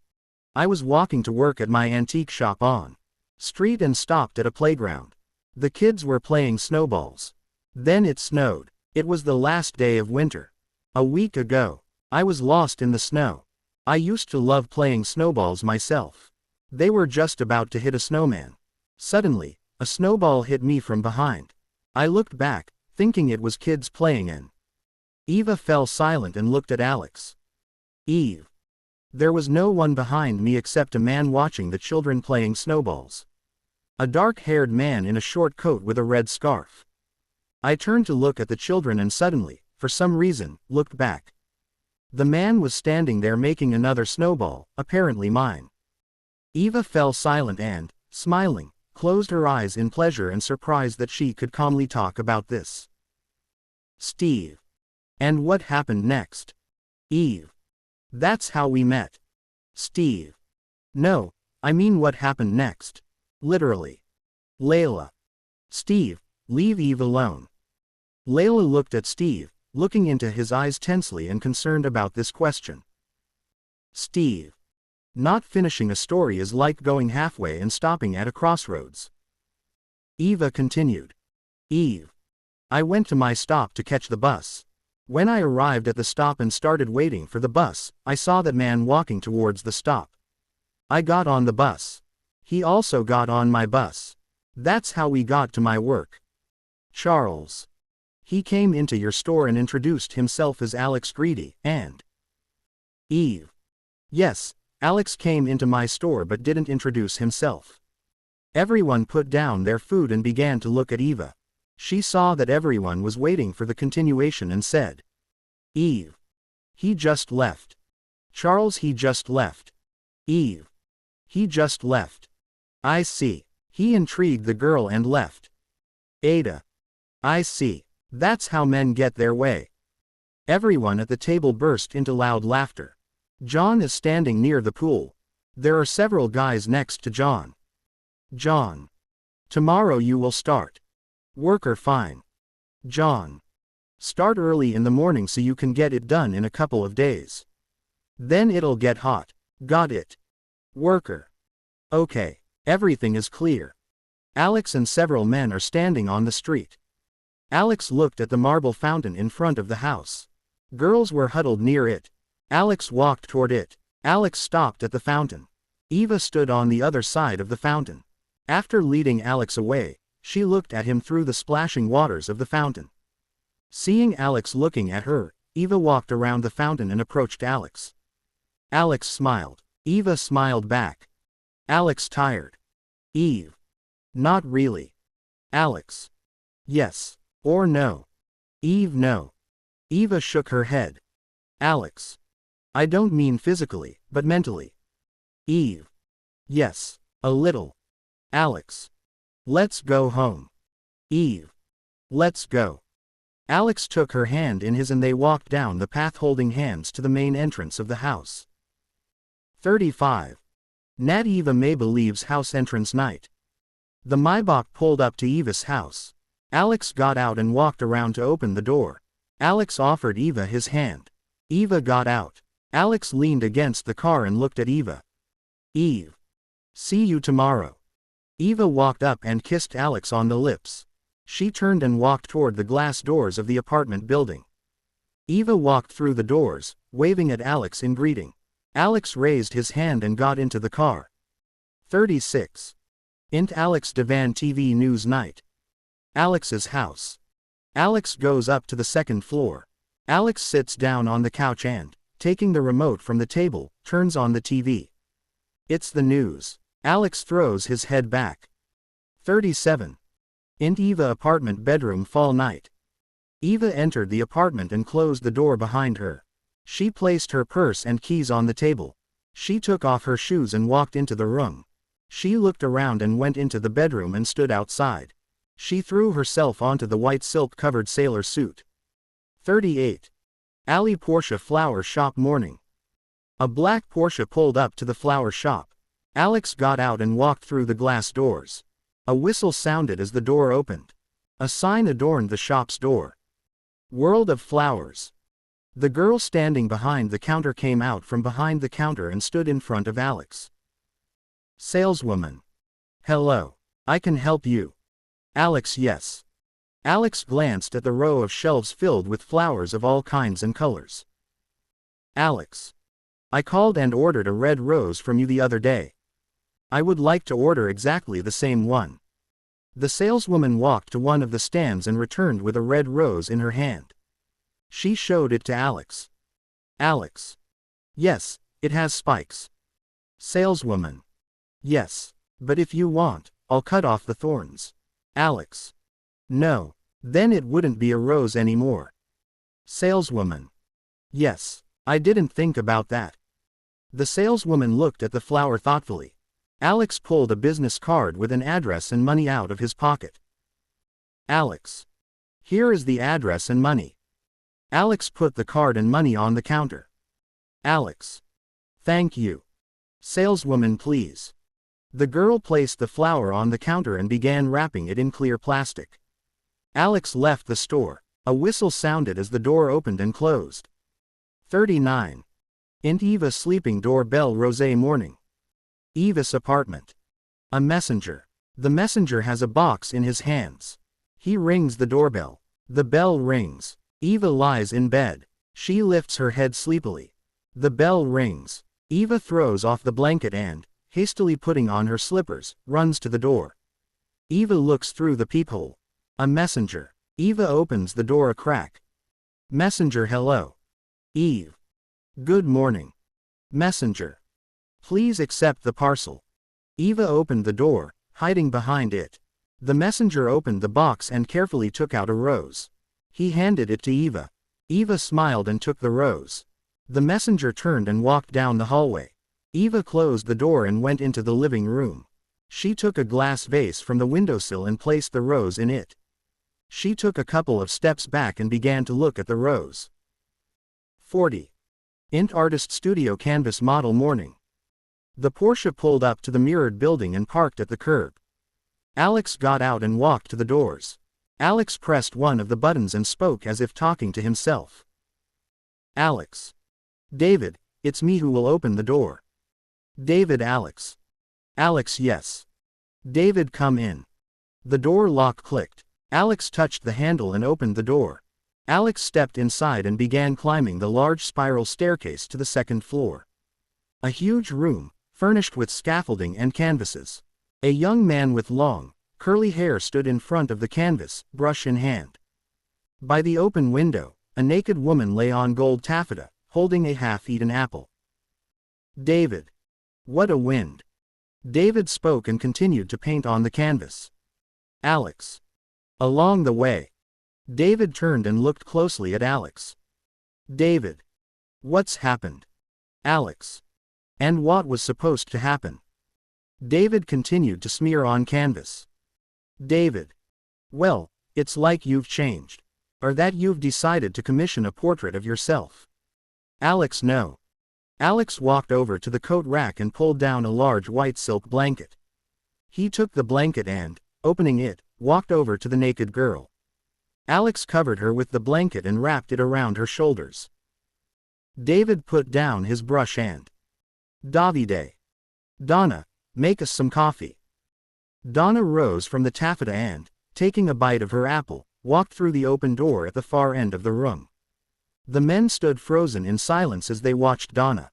I was walking to work at my antique shop on street and stopped at a playground. The kids were playing snowballs. Then it snowed. It was the last day of winter. A week ago. I was lost in the snow. I used to love playing snowballs myself. They were just about to hit a snowman. Suddenly, a snowball hit me from behind. I looked back, thinking it was kids playing and Eva fell silent and looked at Alex. Eve. There was no one behind me except a man watching the children playing snowballs. A dark-haired man in a short coat with a red scarf. I turned to look at the children and suddenly, for some reason, looked back. The man was standing there making another snowball, apparently mine. Eva fell silent and, smiling, closed her eyes in pleasure and surprise that she could calmly talk about this. Steve. And what happened next? Eve. That's how we met. Steve. No, I mean what happened next. Literally. Layla. Steve, leave Eve alone. Layla looked at Steve, looking into his eyes tensely and concerned about this question. Steve. Not finishing a story is like going halfway and stopping at a crossroads. Eva continued. Eve. I went to my stop to catch the bus. When I arrived at the stop and started waiting for the bus, I saw that man walking towards the stop. I got on the bus. He also got on my bus. That's how we got to my work. Charles. He came into your store and introduced himself as Alex Greedy, and Eve. Yes, Alex came into my store but didn't introduce himself. Everyone put down their food and began to look at Eva. She saw that everyone was waiting for the continuation and said, Eve. He just left. Charles, he just left. Eve. He just left. I see. He intrigued the girl and left. Ada. I see. That's how men get their way. Everyone at the table burst into loud laughter. John is standing near the pool. There are several guys next to John. John. Tomorrow you will start. Worker, fine. John. Start early in the morning so you can get it done in a couple of days. Then it'll get hot. Got it. Worker. Okay. Everything is clear. Alex and several men are standing on the street. Alex looked at the marble fountain in front of the house. Girls were huddled near it. Alex walked toward it. Alex stopped at the fountain. Eva stood on the other side of the fountain. After leading Alex away, she looked at him through the splashing waters of the fountain. Seeing Alex looking at her, Eva walked around the fountain and approached Alex. Alex smiled. Eva smiled back. Alex tired. Eve. Not really. Alex. Yes. Or no. Eve, no. Eva shook her head. Alex. I don't mean physically, but mentally. Eve. Yes. A little. Alex. Let's go home. Eve. Let's go. Alex took her hand in his and they walked down the path holding hands to the main entrance of the house. 35. Nat Eva Mabel leaves house entrance night. The Maybach pulled up to Eva's house. Alex got out and walked around to open the door. Alex offered Eva his hand. Eva got out. Alex leaned against the car and looked at Eva. Eve. See you tomorrow. Eva walked up and kissed Alex on the lips. She turned and walked toward the glass doors of the apartment building. Eva walked through the doors, waving at Alex in greeting. Alex raised his hand and got into the car. 36. Int Alex Divan TV News Night. Alex's house. Alex goes up to the second floor. Alex sits down on the couch and, taking the remote from the table, turns on the TV. It's the news. Alex throws his head back. 37. Int Eva apartment bedroom fall night. Eva entered the apartment and closed the door behind her. She placed her purse and keys on the table. She took off her shoes and walked into the room. She looked around and went into the bedroom and stood outside. She threw herself onto the white silk-covered sailor suit. 38. Alley Porsche Flower Shop morning. A black Porsche pulled up to the flower shop. Alex got out and walked through the glass doors. A whistle sounded as the door opened. A sign adorned the shop's door. World of Flowers. The girl standing behind the counter came out from behind the counter and stood in front of Alex. Saleswoman. Hello. I can help you. Alex, yes. Alex glanced at the row of shelves filled with flowers of all kinds and colors. Alex. I called and ordered a red rose from you the other day. I would like to order exactly the same one. The saleswoman walked to one of the stands and returned with a red rose in her hand. She showed it to Alex. Alex. Yes, it has spikes. Saleswoman. Yes, but if you want, I'll cut off the thorns. Alex. No, then it wouldn't be a rose anymore. Saleswoman. Yes, I didn't think about that. The saleswoman looked at the flower thoughtfully. Alex pulled a business card with an address and money out of his pocket. Alex. Here is the address and money. Alex put the card and money on the counter. Alex. Thank you. Saleswoman, please. The girl placed the flour on the counter and began wrapping it in clear plastic. Alex left the store. A whistle sounded as the door opened and closed. 39. Int Eva sleeping doorbell Rose morning. Eva's apartment. A messenger. The messenger has a box in his hands. He rings the doorbell. The bell rings. Eva lies in bed. She lifts her head sleepily. The bell rings. Eva throws off the blanket and, hastily putting on her slippers, runs to the door. Eva looks through the peephole. A messenger. Eva opens the door a crack. Messenger hello. Eve. Good morning. Messenger. Please accept the parcel. Eva opened the door, hiding behind it. The messenger opened the box and carefully took out a rose. He handed it to Eva. Eva smiled and took the rose. The messenger turned and walked down the hallway. Eva closed the door and went into the living room. She took a glass vase from the windowsill and placed the rose in it. She took a couple of steps back and began to look at the rose. 40. Int Artist Studio Canvas Model Morning. The Porsche pulled up to the mirrored building and parked at the curb. Alex got out and walked to the doors. Alex pressed one of the buttons and spoke as if talking to himself. Alex. David, it's me who will open the door. David Alex. Alex yes. David come in. The door lock clicked. Alex touched the handle and opened the door. Alex stepped inside and began climbing the large spiral staircase to the second floor. A huge room, furnished with scaffolding and canvases. A young man with long, curly hair stood in front of the canvas, brush in hand. By the open window, a naked woman lay on gold taffeta, holding a half-eaten apple. David. What a wind. David spoke and continued to paint on the canvas. Alex. Along the way. David turned and looked closely at Alex. David. What's happened? Alex. And what was supposed to happen? David continued to smear on canvas. David. Well, it's like you've changed. Or that you've decided to commission a portrait of yourself. Alex no. Alex walked over to the coat rack and pulled down a large white silk blanket. He took the blanket and, opening it, walked over to the naked girl. Alex covered her with the blanket and wrapped it around her shoulders. David put down his brush and Davide. Donna, make us some coffee. Donna rose from the taffeta and, taking a bite of her apple, walked through the open door at the far end of the room. The men stood frozen in silence as they watched Donna.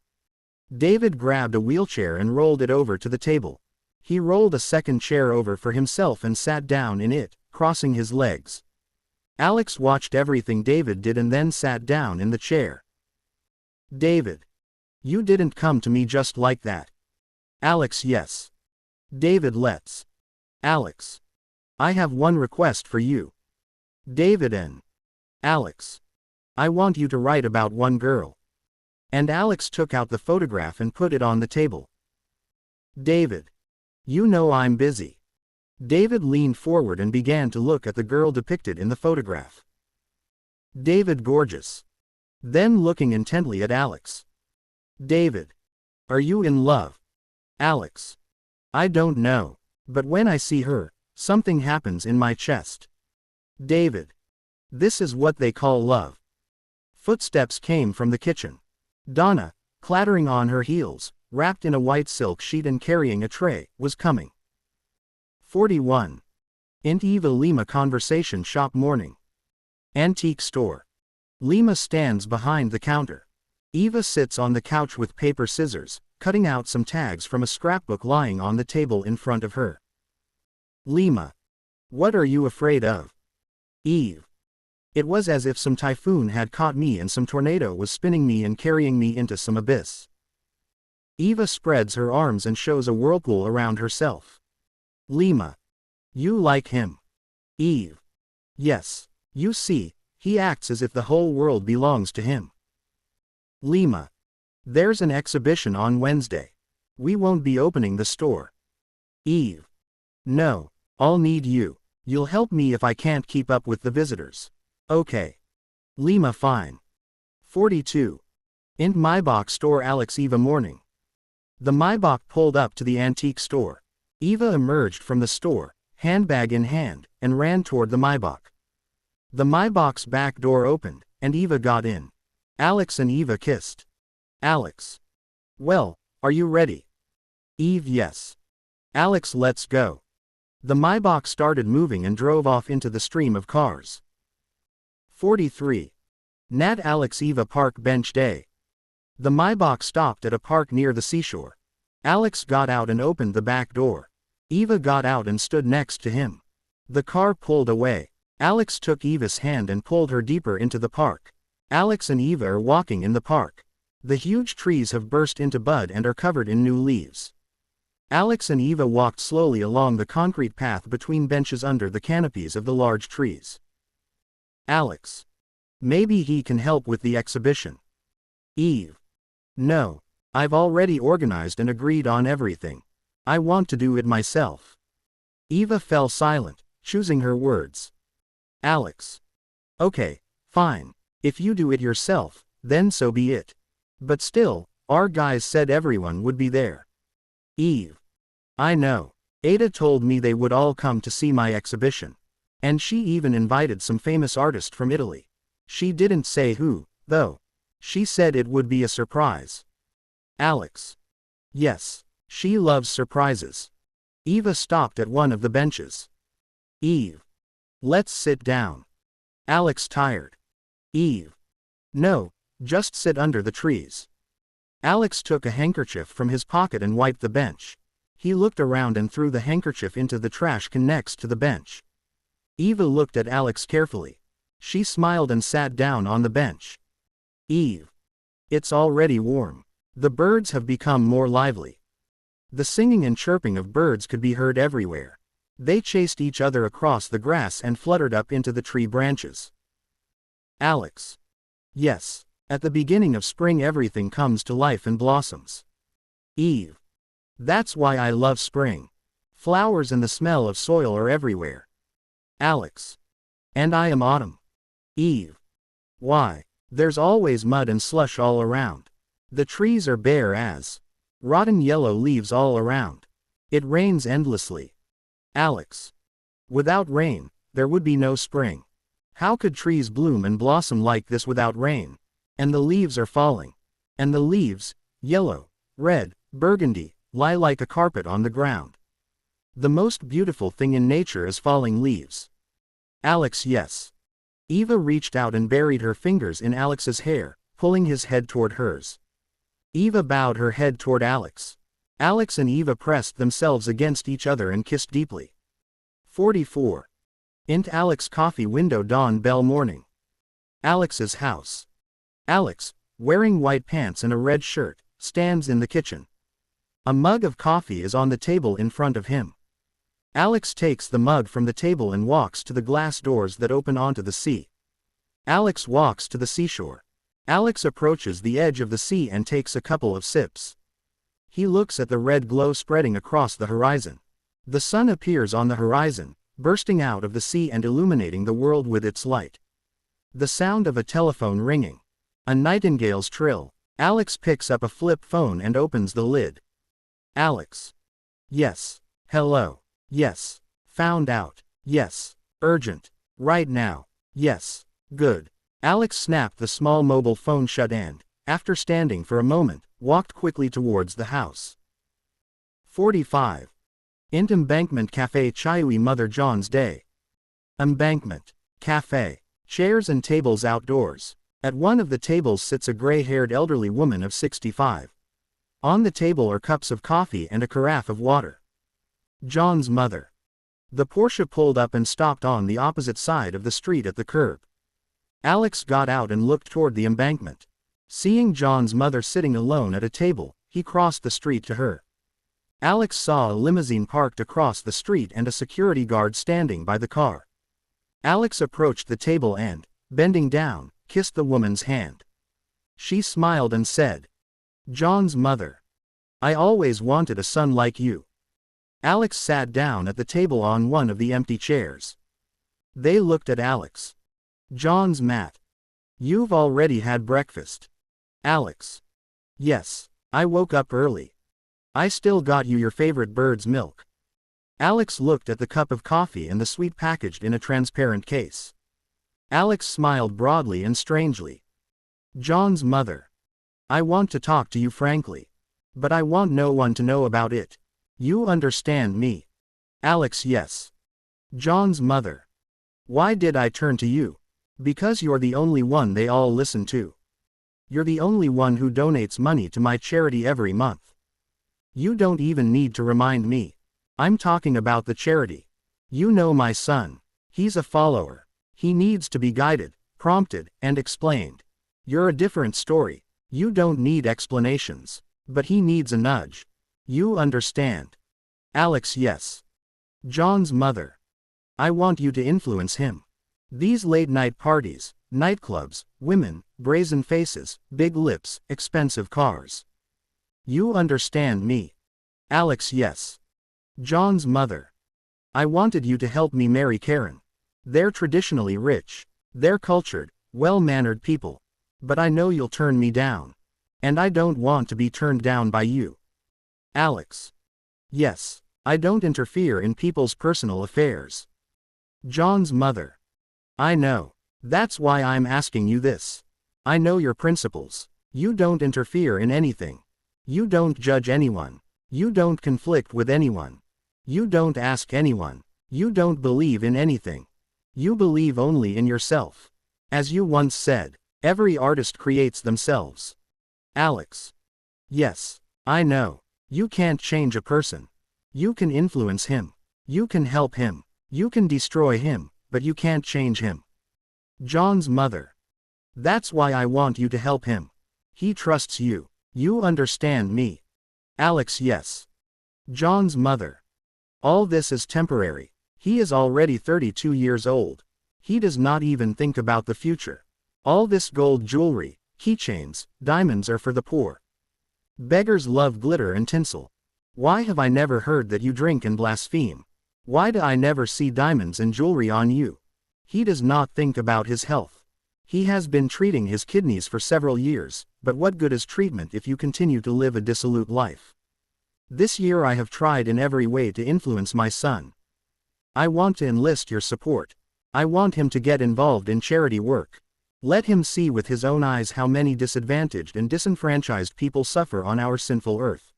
David grabbed a wheelchair and rolled it over to the table. He rolled a second chair over for himself and sat down in it, crossing his legs. Alex watched everything David did and then sat down in the chair. David. You didn't come to me just like that. Alex yes. David let's. Alex. I have one request for you. David and Alex. I want you to write about one girl. And Alex took out the photograph and put it on the table. David. You know I'm busy. David leaned forward and began to look at the girl depicted in the photograph. David gorgeous. Then looking intently at Alex. David. Are you in love? Alex. I don't know. But when I see her, something happens in my chest. David. This is what they call love. Footsteps came from the kitchen. Donna, clattering on her heels, wrapped in a white silk sheet and carrying a tray, was coming. 41. Int Eva Lima Conversation Shop Morning. Antique store. Lima stands behind the counter. Eva sits on the couch with paper scissors, cutting out some tags from a scrapbook lying on the table in front of her. Lima. What are you afraid of? Eve. It was as if some typhoon had caught me and some tornado was spinning me and carrying me into some abyss. Eva spreads her arms and shows a whirlpool around herself. Lima. You like him? Eve. Yes. You see, he acts as if the whole world belongs to him. Lima. There's an exhibition on Wednesday. We won't be opening the store. Eve. No. I'll need you. You'll help me if I can't keep up with the visitors. Okay. Lima fine. 42. Int Maybach store Alex Eva morning. The Maybach pulled up to the antique store. Eva emerged from the store, handbag in hand, and ran toward the Maybach. The Maybach's back door opened, and Eva got in. Alex and Eva kissed. Alex. Well, are you ready? Eve, yes. Alex, let's go. The Maybach started moving and drove off into the stream of cars. 43. Nat Alex Eva Park Bench Day. The Maybach stopped at a park near the seashore. Alex got out and opened the back door. Eva got out and stood next to him. The car pulled away. Alex took Eva's hand and pulled her deeper into the park. Alex and Eva are walking in the park. The huge trees have burst into bud and are covered in new leaves. Alex and Eva walked slowly along the concrete path between benches under the canopies of the large trees. Alex. Maybe he can help with the exhibition. Eve. No. I've already organized and agreed on everything. I want to do it myself. Eva fell silent, choosing her words. Alex. Okay, fine. If you do it yourself, then so be it. But still, our guys said everyone would be there. Eve. I know. Ada told me they would all come to see my exhibition. And she even invited some famous artist from Italy. She didn't say who, though. She said it would be a surprise. Alex. Yes, she loves surprises. Eva stopped at one of the benches. Eve. Let's sit down. Alex tired. Eve. No, just sit under the trees. Alex took a handkerchief from his pocket and wiped the bench. He looked around and threw the handkerchief into the trash can next to the bench. Eva looked at Alex carefully. She smiled and sat down on the bench. Eve. It's already warm. The birds have become more lively. The singing and chirping of birds could be heard everywhere. They chased each other across the grass and fluttered up into the tree branches. Alex. Yes, at the beginning of spring everything comes to life and blossoms. Eve. That's why I love spring. Flowers and the smell of soil are everywhere. Alex. And I am autumn. Eve. Why? There's always mud and slush all around. The trees are bare as rotten yellow leaves all around. It rains endlessly. Alex. Without rain, there would be no spring. How could trees bloom and blossom like this without rain? And the leaves are falling. And the leaves, yellow, red, burgundy, lie like a carpet on the ground. The most beautiful thing in nature is falling leaves. Alex, yes. Eva reached out and buried her fingers in Alex's hair, pulling his head toward hers. Eva bowed her head toward Alex. Alex and Eva pressed themselves against each other and kissed deeply. 44. Int Alex coffee window dawn bell morning. Alex's house. Alex, wearing white pants and a red shirt, stands in the kitchen. A mug of coffee is on the table in front of him. Alex takes the mug from the table and walks to the glass doors that open onto the sea. Alex walks to the seashore. Alex approaches the edge of the sea and takes a couple of sips. He looks at the red glow spreading across the horizon. The sun appears on the horizon, bursting out of the sea and illuminating the world with its light. The sound of a telephone ringing. A nightingale's trill. Alex picks up a flip phone and opens the lid. Alex. Yes. Hello. Yes. Found out. Yes. Urgent. Right now. Yes. Good. Alex snapped the small mobile phone shut and, after standing for a moment, walked quickly towards the house. 45. Int Embankment Cafe Chiui Mother John's Day. Embankment. Cafe. Chairs and tables outdoors. At one of the tables sits a gray-haired elderly woman of 65. On the table are cups of coffee and a carafe of water. John's mother. The Porsche pulled up and stopped on the opposite side of the street at the curb. Alex got out and looked toward the embankment. Seeing John's mother sitting alone at a table, he crossed the street to her. Alex saw a limousine parked across the street and a security guard standing by the car. Alex approached the table and, bending down, kissed the woman's hand. She smiled and said, "John's mother. I always wanted a son like you." Alex sat down at the table on one of the empty chairs. They looked at Alex. John's Matt. You've already had breakfast. Alex. Yes, I woke up early. I still got you your favorite bird's milk. Alex looked at the cup of coffee and the sweet packaged in a transparent case. Alex smiled broadly and strangely. John's mother. I want to talk to you frankly. But I want no one to know about it. You understand me? Alex, yes. John's mother. Why did I turn to you? Because you're the only one they all listen to. You're the only one who donates money to my charity every month. You don't even need to remind me. I'm talking about the charity. You know my son. He's a follower. He needs to be guided, prompted, and explained. You're a different story. You don't need explanations. But he needs a nudge. You understand? Alex, yes. John's mother. I want you to influence him. These late-night parties, nightclubs, women, brazen faces, big lips, expensive cars. You understand me? Alex, yes. John's mother. I wanted you to help me marry Karen. They're traditionally rich. They're cultured, well-mannered people. But I know you'll turn me down. And I don't want to be turned down by you. Alex. Yes. I don't interfere in people's personal affairs. John's mother. I know. That's why I'm asking you this. I know your principles. You don't interfere in anything. You don't judge anyone. You don't conflict with anyone. You don't ask anyone. You don't believe in anything. You believe only in yourself. As you once said, every artist creates themselves. Alex. Yes. I know. You can't change a person. You can influence him. You can help him. You can destroy him, but you can't change him. John's mother. That's why I want you to help him. He trusts you. You understand me? Alex, yes. John's mother. All this is temporary. He is already 32 years old. He does not even think about the future. All this gold jewelry, keychains, diamonds are for the poor. Beggars love glitter and tinsel. Why have I never heard that you drink and blaspheme? Why do I never see diamonds and jewelry on you? He does not think about his health. He has been treating his kidneys for several years, but what good is treatment if you continue to live a dissolute life? This year I have tried in every way to influence my son. I want to enlist your support. I want him to get involved in charity work. Let him see with his own eyes how many disadvantaged and disenfranchised people suffer on our sinful earth.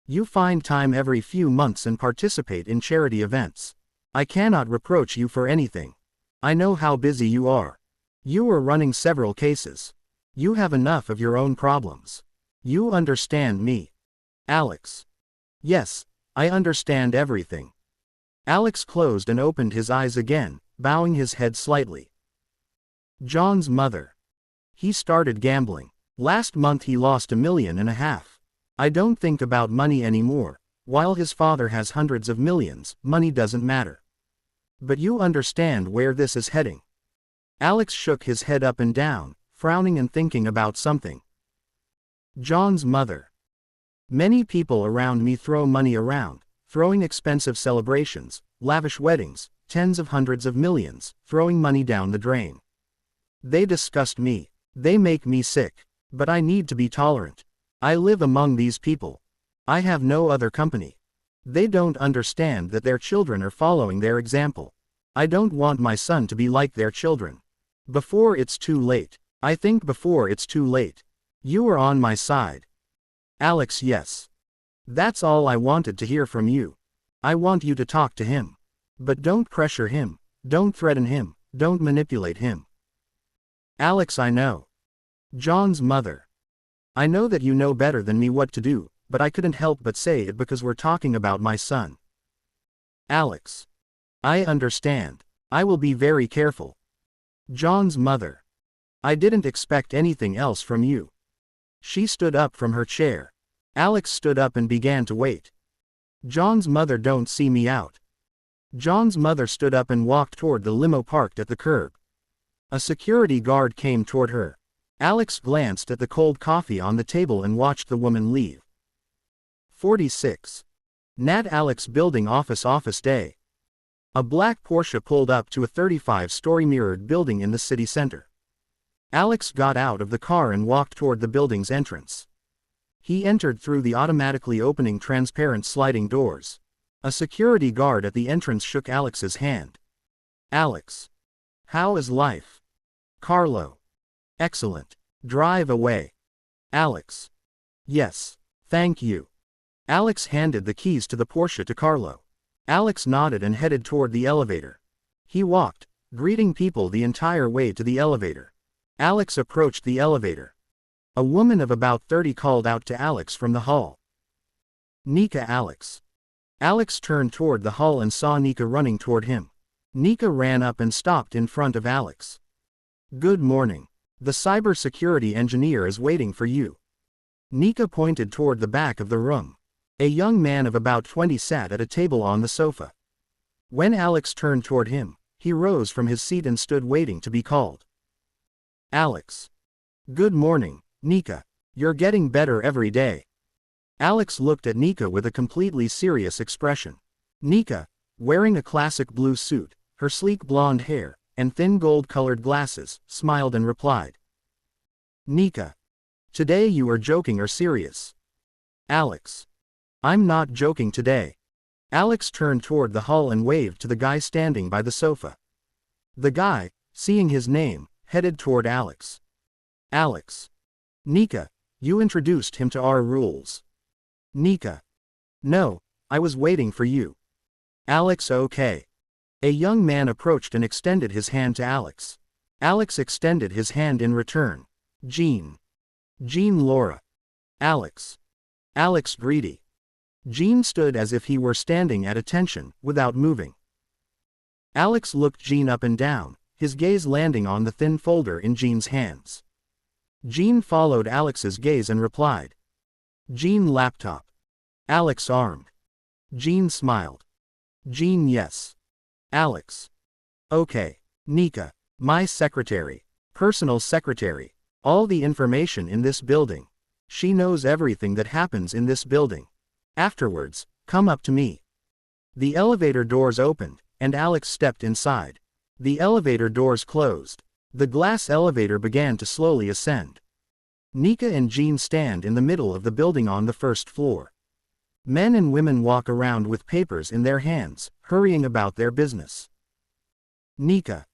You find time every few months and participate in charity events. I cannot reproach you for anything. I know how busy you are. You are running several cases. You have enough of your own problems. You understand me? Alex. Yes, I understand everything. Alex closed and opened his eyes again, bowing his head slightly. John's mother. He started gambling. Last month he lost $1.5 million. I don't think about money anymore. While his father has hundreds of millions, money doesn't matter. But you understand where this is heading. Alex shook his head up and down, frowning and thinking about something. John's mother. Many people around me throw money around, throwing expensive celebrations, lavish weddings, tens of hundreds of millions, throwing money down the drain. They disgust me. They make me sick. But I need to be tolerant. I live among these people. I have no other company. They don't understand that their children are following their example. I don't want my son to be like their children. Before it's too late. I think before it's too late. You are on my side. Alex, yes. That's all I wanted to hear from you. I want you to talk to him. But don't pressure him. Don't threaten him. Don't manipulate him. Alex, I know. John's mother. I know that you know better than me what to do, but I couldn't help but say it because we're talking about my son. Alex. I understand. I will be very careful. John's mother. I didn't expect anything else from you. She stood up from her chair. Alex stood up and began to wait. John's mother, don't see me out. John's mother stood up and walked toward the limo parked at the curb. A security guard came toward her. Alex glanced at the cold coffee on the table and watched the woman leave. 46. Nat Alex Building Office Day. A black Porsche pulled up to a 35-story mirrored building in the city center. Alex got out of the car and walked toward the building's entrance. He entered through the automatically opening transparent sliding doors. A security guard at the entrance shook Alex's hand. Alex. How is life? Carlo. Excellent. Drive away. Alex. Yes. Thank you. Alex handed the keys to the Porsche to Carlo. Alex nodded and headed toward the elevator. He walked, greeting people the entire way to the elevator. Alex approached the elevator. A woman of about 30 called out to Alex from the hall. Nika. Alex. Alex turned toward the hall and saw Nika running toward him. Nika ran up and stopped in front of Alex. Good morning. The cybersecurity engineer is waiting for you. Nika pointed toward the back of the room. A young man of about 20 sat at a table on the sofa. When Alex turned toward him, he rose from his seat and stood waiting to be called. Alex. Good morning, Nika. You're getting better every day. Alex looked at Nika with a completely serious expression. Nika, wearing a classic blue suit, her sleek blonde hair, and thin gold-colored glasses, smiled and replied. Nika. Today you are joking or serious? Alex. I'm not joking today. Alex turned toward the hall and waved to the guy standing by the sofa. The guy, seeing his name, headed toward Alex. Alex. Nika, you introduced him to our rules. Nika. No, I was waiting for you. Alex. Okay. A young man approached and extended his hand to Alex. Alex extended his hand in return. Jean. Jean. Laura. Alex. Alex. Greedy. Jean stood as if he were standing at attention, without moving. Alex looked Jean up and down, his gaze landing on the thin folder in Jean's hands. Jean followed Alex's gaze and replied. Jean. Laptop. Alex. Armed. Jean smiled. Jean. Yes. Alex. Okay. Nika. My secretary. Personal secretary. All the information in this building. She knows everything that happens in this building. Afterwards, come up to me. The elevator doors opened, and Alex stepped inside. The elevator doors closed. The glass elevator began to slowly ascend. Nika and Jean stand in the middle of the building on the first floor. Men and women walk around with papers in their hands, hurrying about their business. Nika.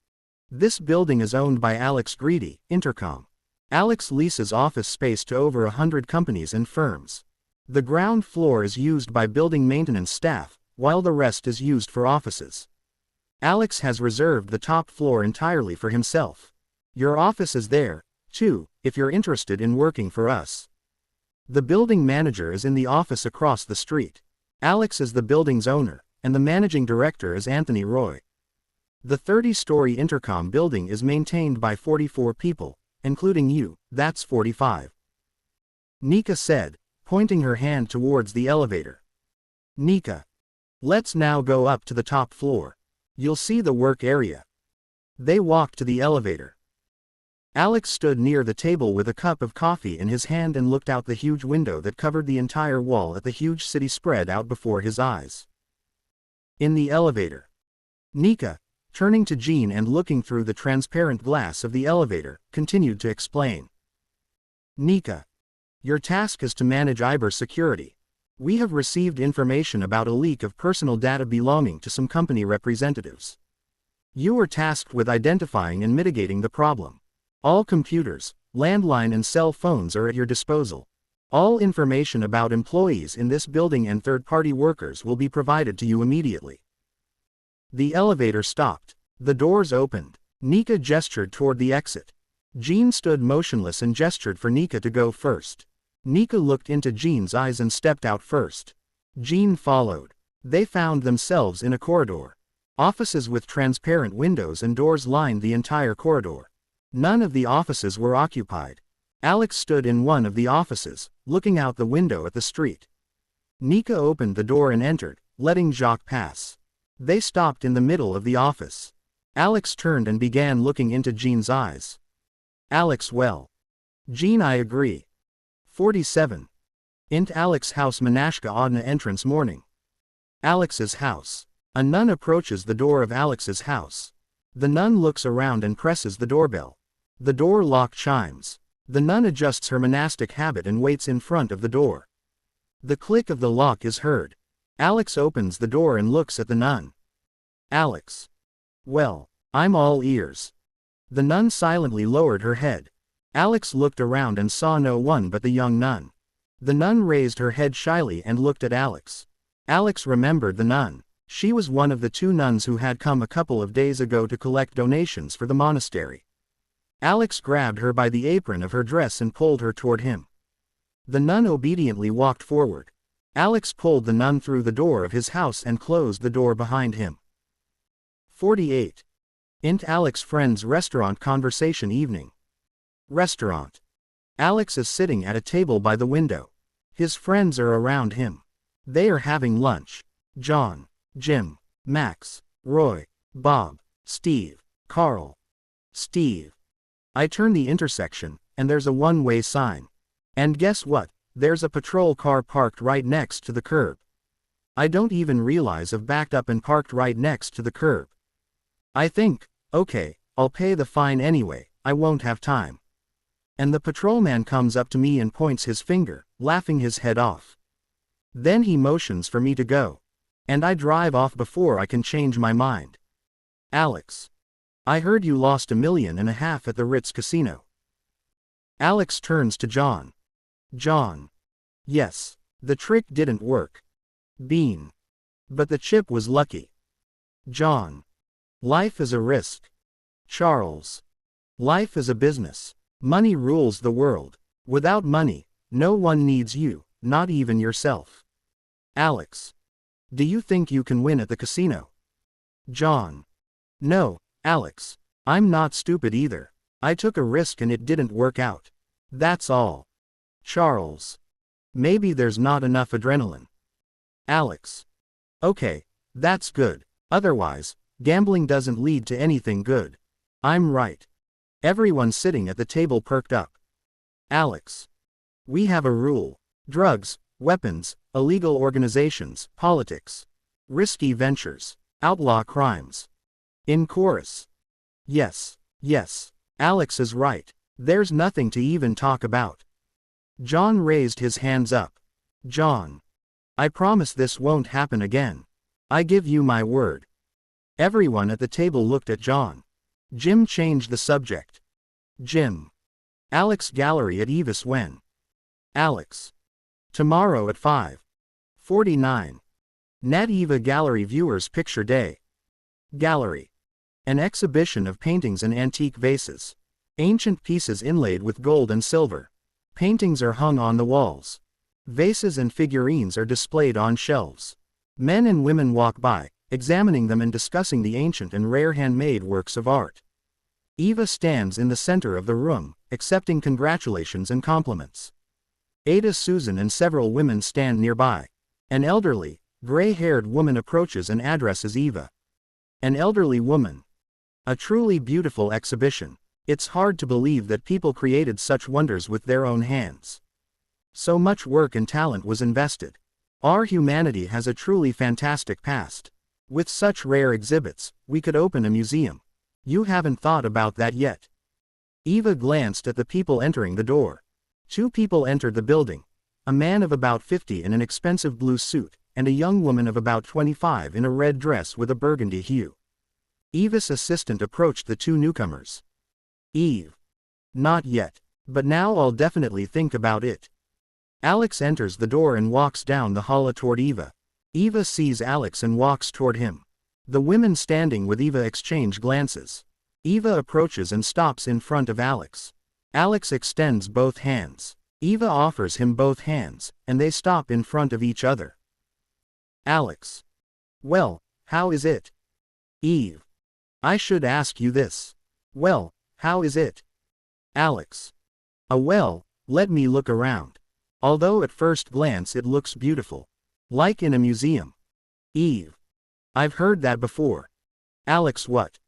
This building is owned by Alex Greedy, Intercom. Alex leases office space to over 100 companies and firms. The ground floor is used by building maintenance staff, while the rest is used for offices. Alex has reserved the top floor entirely for himself. Your office is there, too, if you're interested in working for us. The building manager is in the office across the street. Alex is the building's owner, and the managing director is Anthony Roy. The 30-story Intercom building is maintained by 44 people, including you, that's 45. Nika said, pointing her hand towards the elevator. Nika. Let's now go up to the top floor. You'll see the work area. They walked to the elevator. Alex stood near the table with a cup of coffee in his hand and looked out the huge window that covered the entire wall at the huge city spread out before his eyes. In the elevator. Nika, turning to Jean and looking through the transparent glass of the elevator, continued to explain. Nika. Your task is to manage cybersecurity. We have received information about a leak of personal data belonging to some company representatives. You are tasked with identifying and mitigating the problem. All computers, landline and cell phones are at your disposal. All information about employees in this building and third-party workers will be provided to you immediately. The elevator stopped. The doors opened. Nika gestured toward the exit. Jean stood motionless and gestured for Nika to go first. Nika looked into Jean's eyes and stepped out first. Jean followed. They found themselves in a corridor. Offices with transparent windows and doors lined the entire corridor. None of the offices were occupied. Alex stood in one of the offices, looking out the window at the street. Nika opened the door and entered, letting Jacques pass. They stopped in the middle of the office. Alex turned and began looking into Jean's eyes. Alex. Well. Jean. I agree. 47. Int Alex house Manashka Adna entrance morning. Alex's house. A nun approaches the door of Alex's house. The nun looks around and presses the doorbell. The door lock chimes. The nun adjusts her monastic habit and waits in front of the door. The click of the lock is heard. Alex opens the door and looks at the nun. Alex. Well, I'm all ears. The nun silently lowered her head. Alex looked around and saw no one but the young nun. The nun raised her head shyly and looked at Alex. Alex remembered the nun. She was one of the two nuns who had come a couple of days ago to collect donations for the monastery. Alex grabbed her by the apron of her dress and pulled her toward him. The nun obediently walked forward. Alex pulled the nun through the door of his house and closed the door behind him. 48. Int Alex friends restaurant conversation evening. Restaurant. Alex is sitting at a table by the window. His friends are around him. They are having lunch. John, Jim, Max, Roy, Bob, Steve, Carl. Steve. I turn the intersection, and there's a one-way sign. And guess what? There's a patrol car parked right next to the curb. I don't even realize I've backed up and parked right next to the curb. I think, okay, I'll pay the fine anyway, I won't have time. And the patrolman comes up to me and points his finger, laughing his head off. Then he motions for me to go. And I drive off before I can change my mind. Alex. I heard you lost $1.5 million at the Ritz Casino. Alex turns to John. John. Yes. The trick didn't work. Bean. But the chip was lucky. John. Life is a risk. Charles. Life is a business. Money rules the world. Without money, no one needs you, not even yourself. Alex. Do you think you can win at the casino? John. No, Alex. I'm not stupid either. I took a risk and it didn't work out. That's all. Charles. Maybe there's not enough adrenaline. Alex. Okay, that's good. Otherwise, gambling doesn't lead to anything good. I'm right. Everyone sitting at the table perked up. Alex. We have a rule. Drugs, weapons, illegal organizations, politics, risky ventures, outlaw crimes. In chorus. Yes, yes. Alex is right. There's nothing to even talk about. John raised his hands up. John. I promise this won't happen again. I give you my word. Everyone at the table looked at John. Jim changed the subject. Jim. Alex gallery at Evis when? Alex. Tomorrow at 5:49. Nat Eva Gallery Viewers Picture Day. Gallery. An exhibition of paintings and antique vases. Ancient pieces inlaid with gold and silver. Paintings are hung on the walls. Vases and figurines are displayed on shelves. Men and women walk by, examining them and discussing the ancient and rare handmade works of art. Eva stands in the center of the room, accepting congratulations and compliments. Ada, Susan and several women stand nearby. An elderly, gray-haired woman approaches and addresses Eva. An elderly woman. A truly beautiful exhibition. It's hard to believe that people created such wonders with their own hands. So much work and talent was invested. Our humanity has a truly fantastic past. With such rare exhibits, we could open a museum. You haven't thought about that yet. Eva glanced at the people entering the door. Two people entered the building. A man of about 50 in an expensive blue suit, and a young woman of about 25 in a red dress with a burgundy hue. Eva's assistant approached the two newcomers. Eve. Not yet. But now I'll definitely think about it. Alex enters the door and walks down the hall toward Eva. Eva sees Alex and walks toward him. The women standing with Eva exchange glances. Eva approaches and stops in front of Alex. Alex extends both hands. Eva offers him both hands, and they stop in front of each other. Alex. Well, how is it? Eve. I should ask you this. Well, how is it? Alex. Well, let me look around. Although at first glance it looks beautiful. Like in a museum. Eve. I've heard that before. Alex. What?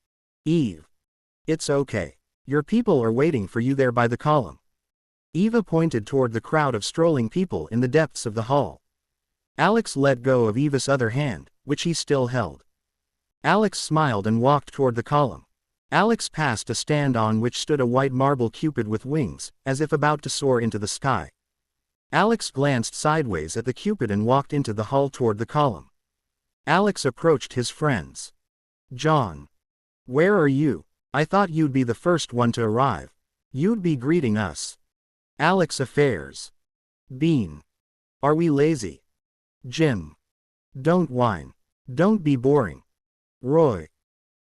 Eve. It's okay. Your people are waiting for you there by the column. Eva pointed toward the crowd of strolling people in the depths of the hall. Alex let go of Eva's other hand, which he still held. Alex smiled and walked toward the column. Alex passed a stand on which stood a white marble Cupid with wings, as if about to soar into the sky. Alex glanced sideways at the Cupid and walked into the hall toward the column. Alex approached his friends. John. Where are you? I thought you'd be the first one to arrive. You'd be greeting us. Alex affairs. Bean. Are we lazy? Jim. Don't whine. Don't be boring. Roy.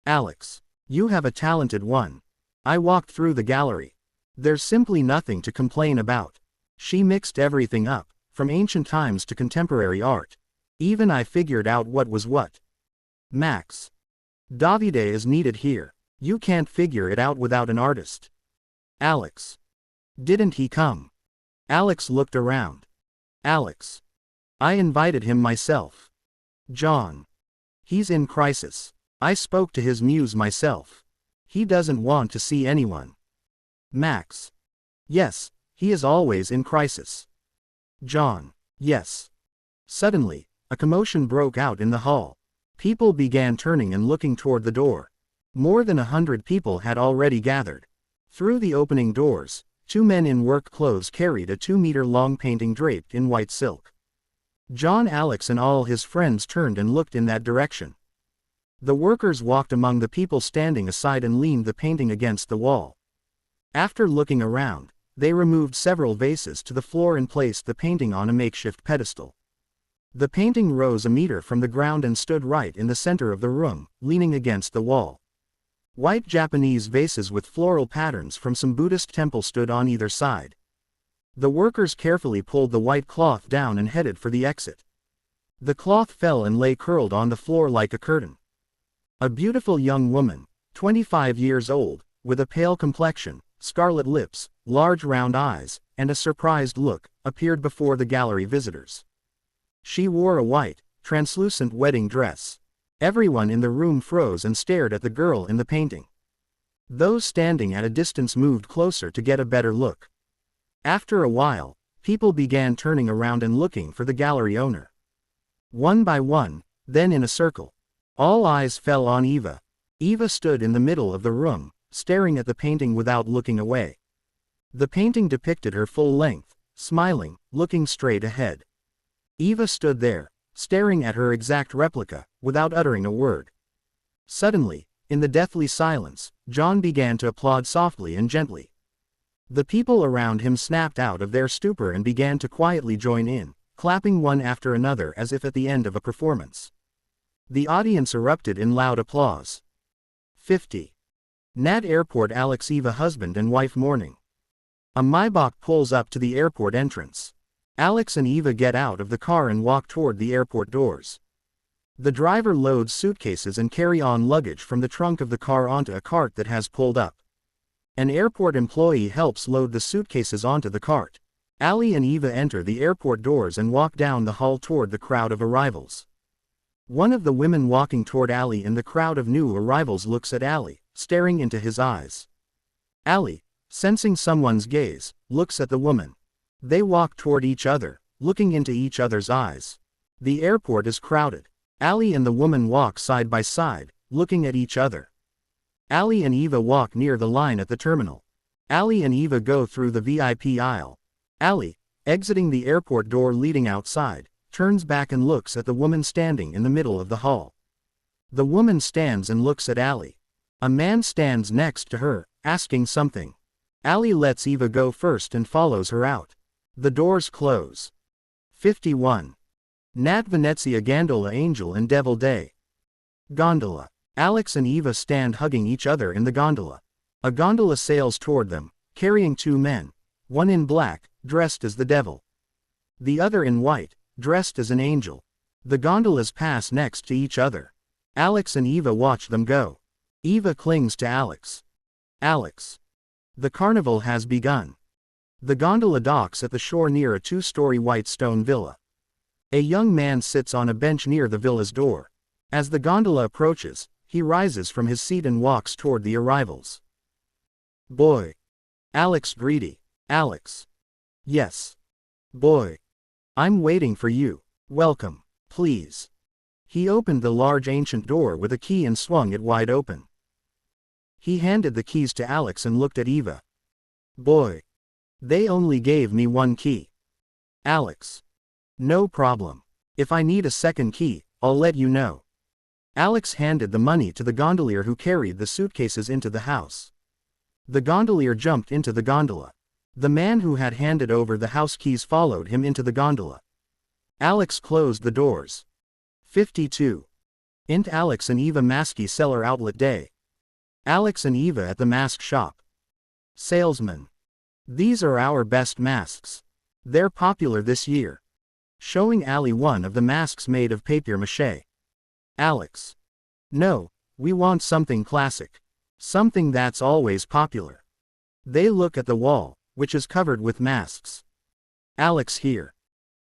Alex. You have a talented one. I walked through the gallery. There's simply nothing to complain about. She mixed everything up, from ancient times to contemporary art. Even I figured out what was what. Max. Davide is needed here. You can't figure it out without an artist. Alex. Didn't he come? Alex looked around. Alex. I invited him myself. John. He's in crisis. I spoke to his muse myself. He doesn't want to see anyone. Max. Yes, he is always in crisis. John. Yes. Suddenly, a commotion broke out in the hall. People began turning and looking toward the door. More than 100 people had already gathered. Through the opening doors, 2 men in work clothes carried a 2-meter-long painting draped in white silk. John, Alex and all his friends turned and looked in that direction. The workers walked among the people standing aside and leaned the painting against the wall. After looking around, they removed several vases to the floor and placed the painting on a makeshift pedestal. The painting rose a meter from the ground and stood right in the center of the room, leaning against the wall. White Japanese vases with floral patterns from some Buddhist temple stood on either side. The workers carefully pulled the white cloth down and headed for the exit. The cloth fell and lay curled on the floor like a curtain. A beautiful young woman, 25 years old, with a pale complexion, scarlet lips, large round eyes, and a surprised look, appeared before the gallery visitors. She wore a white, translucent wedding dress. Everyone in the room froze and stared at the girl in the painting. Those standing at a distance moved closer to get a better look. After a while, people began turning around and looking for the gallery owner. One by one, then in a circle. All eyes fell on Eva. Eva stood in the middle of the room, staring at the painting without looking away. The painting depicted her full length, smiling, looking straight ahead. Eva stood there, staring at her exact replica, without uttering a word. Suddenly, in the deathly silence, John began to applaud softly and gently. The people around him snapped out of their stupor and began to quietly join in, clapping one after another as if at the end of a performance. The audience erupted in loud applause. 50. Nat Airport. Alex, Eva husband and wife mourning. A Maybach pulls up to the airport entrance. Alex and Eva get out of the car and walk toward the airport doors. The driver loads suitcases and carry-on luggage from the trunk of the car onto a cart that has pulled up. An airport employee helps load the suitcases onto the cart. Ali and Eva enter the airport doors and walk down the hall toward the crowd of arrivals. One of the women walking toward Ali in the crowd of new arrivals looks at Ali, staring into his eyes. Ali, sensing someone's gaze, looks at the woman. They walk toward each other, looking into each other's eyes. The airport is crowded. Ali and the woman walk side by side, looking at each other. Ali and Eva walk near the line at the terminal. Ali and Eva go through the VIP aisle. Ali, exiting the airport door leading outside, turns back and looks at the woman standing in the middle of the hall. The woman stands and looks at Ali. A man stands next to her, asking something. Ali lets Eva go first and follows her out. The doors close. 51. Nat Venezia. Gondola. Angel and Devil Day. Gondola. Alex and Eva stand hugging each other in the gondola. A gondola sails toward them, carrying 2 men, one in black, dressed as the devil. The other in white, dressed as an angel. The gondolas pass next to each other. Alex and Eva watch them go. Eva clings to Alex. Alex. The carnival has begun. The gondola docks at the shore near a 2-story white stone villa. A young man sits on a bench near the villa's door. As the gondola approaches, he rises from his seat and walks toward the arrivals. Boy. Alex. Greedy. Alex. Yes. Boy. I'm waiting for you. Welcome. Please. He opened the large ancient door with a key and swung it wide open. He handed the keys to Alex and looked at Eva. Boy. They only gave me 1 key. Alex. No problem. If I need a second key, I'll let you know. Alex handed the money to the gondolier who carried the suitcases into the house. The gondolier jumped into the gondola. The man who had handed over the house keys followed him into the gondola. Alex closed the doors. 52. Int Alex and Eva Maski Seller Outlet Day. Alex and Eva at the mask shop. Salesman. These are our best masks. They're popular this year. Showing Ali one of the masks made of papier-mâché. Alex. No, we want something classic. Something that's always popular. They look at the wall, which is covered with masks. Alex here.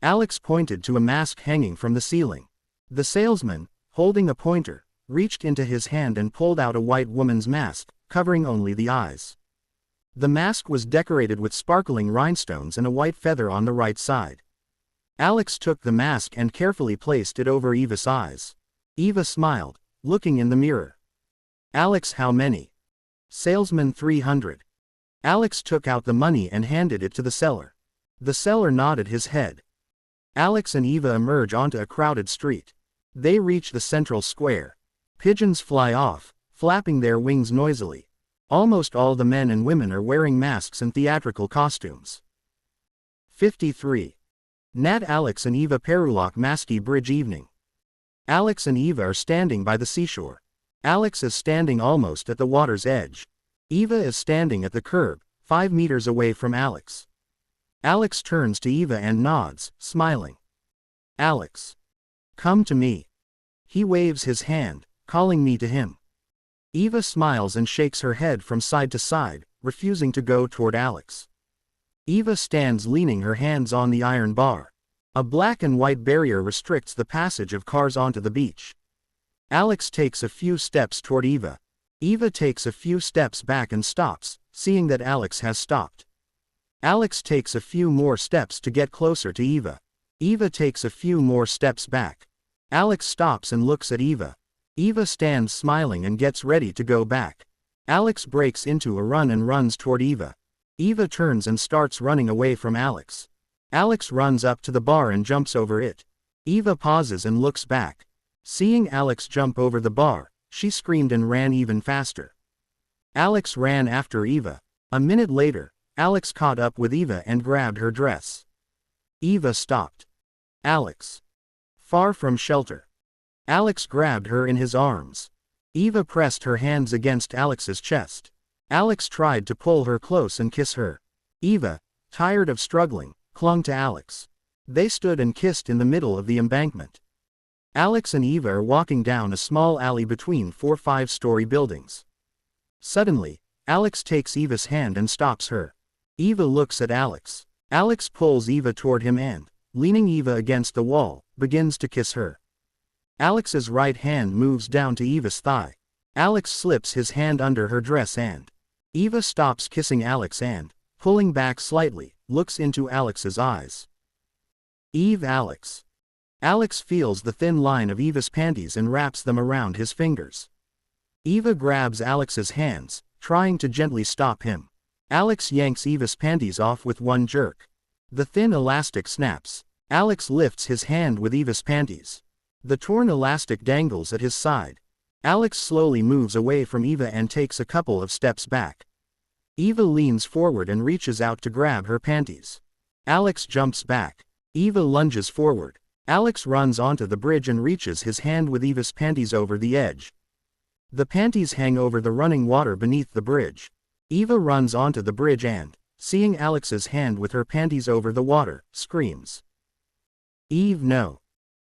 Alex pointed to a mask hanging from the ceiling. The salesman, holding a pointer, reached into his hand and pulled out a white woman's mask, covering only the eyes. The mask was decorated with sparkling rhinestones and a white feather on the right side. Alex took the mask and carefully placed it over Eva's eyes. Eva smiled, looking in the mirror. Alex, how many? Salesman, 300. Alex took out the money and handed it to the seller. The seller nodded his head. Alex and Eva emerge onto a crowded street. They reach the central square. Pigeons fly off, flapping their wings noisily. Almost all the men and women are wearing masks and theatrical costumes. 53. Nat Alex and Eva Perulok Maski Bridge Evening. Alex and Eva are standing by the seashore. Alex is standing almost at the water's edge. Eva is standing at the curb, 5 meters away from Alex. Alex turns to Eva and nods, smiling. Alex. Come to me. He waves his hand, calling me to him. Eva smiles and shakes her head from side to side, refusing to go toward Alex. Eva stands leaning her hands on the iron bar. A black and white barrier restricts the passage of cars onto the beach. Alex takes a few steps toward Eva. Eva takes a few steps back and stops, seeing that Alex has stopped. Alex takes a few more steps to get closer to Eva. Eva takes a few more steps back. Alex stops and looks at Eva. Eva stands smiling and gets ready to go back. Alex breaks into a run and runs toward Eva. Eva turns and starts running away from Alex. Alex runs up to the bar and jumps over it. Eva pauses and looks back. Seeing Alex jump over the bar, she screamed and ran even faster. Alex ran after Eva. A minute later, Alex caught up with Eva and grabbed her dress. Eva stopped. Alex. Far from shelter. Alex grabbed her in his arms. Eva pressed her hands against Alex's chest. Alex tried to pull her close and kiss her. Eva, tired of struggling, clung to Alex. They stood and kissed in the middle of the embankment. Alex and Eva are walking down a small alley between 4 5-story buildings. Suddenly, Alex takes Eva's hand and stops her. Eva looks at Alex. Alex pulls Eva toward him and, leaning Eva against the wall, begins to kiss her. Alex's right hand moves down to Eva's thigh. Alex slips his hand under her dress and Eva stops kissing Alex and, pulling back slightly, looks into Alex's eyes. Alex. Alex feels the thin line of Eva's panties and wraps them around his fingers. Eva grabs Alex's hands, trying to gently stop him. Alex yanks Eva's panties off with one jerk. The thin elastic snaps. Alex lifts his hand with Eva's panties. The torn elastic dangles at his side. Alex slowly moves away from Eva and takes a couple of steps back. Eva leans forward and reaches out to grab her panties. Alex jumps back. Eva lunges forward. Alex runs onto the bridge and reaches his hand with Eva's panties over the edge. The panties hang over the running water beneath the bridge. Eva runs onto the bridge and, seeing Alex's hand with her panties over the water, screams. No.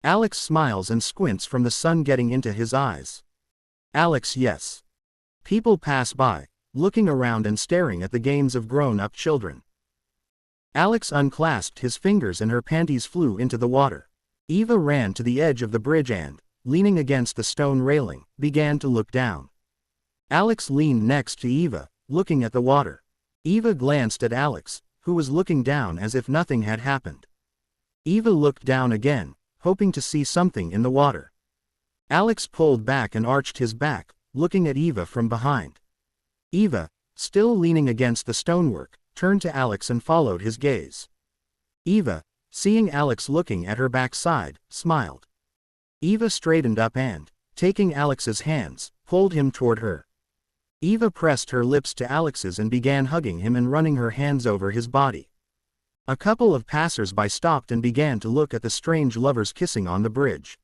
Alex smiles and squints from the sun getting into his eyes. Alex, yes. People pass by, looking around and staring at the games of grown-up children. Alex unclasped his fingers and her panties flew into the water. Eva ran to the edge of the bridge and, leaning against the stone railing, began to look down. Alex leaned next to Eva, looking at the water. Eva glanced at Alex, who was looking down as if nothing had happened. Eva looked down again, hoping to see something in the water. Alex pulled back and arched his back, looking at Eva from behind. Eva, still leaning against the stonework, turned to Alex and followed his gaze. Eva, seeing Alex looking at her backside, smiled. Eva straightened up and, taking Alex's hands, pulled him toward her. Eva pressed her lips to Alex's and began hugging him and running her hands over his body. A couple of passers-by stopped and began to look at the strange lovers kissing on the bridge.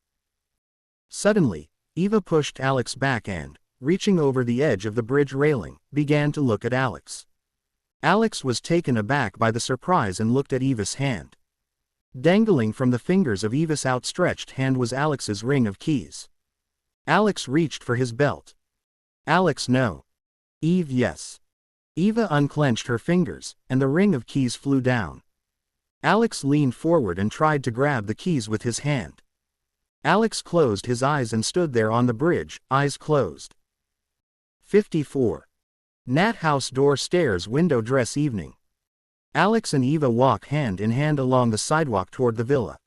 Suddenly, Eva pushed Alex back and, reaching over the edge of the bridge railing, began to look at Alex. Alex was taken aback by the surprise and looked at Eva's hand. Dangling from the fingers of Eva's outstretched hand was Alex's ring of keys. Alex reached for his belt. Alex, no. Eve, yes. Eva unclenched her fingers, and the ring of keys flew down. Alex leaned forward and tried to grab the keys with his hand. Alex closed his eyes and stood there on the bridge, eyes closed. 54. Nat house door stairs window dress evening. Alex and Eva walk hand in hand along the sidewalk toward the villa.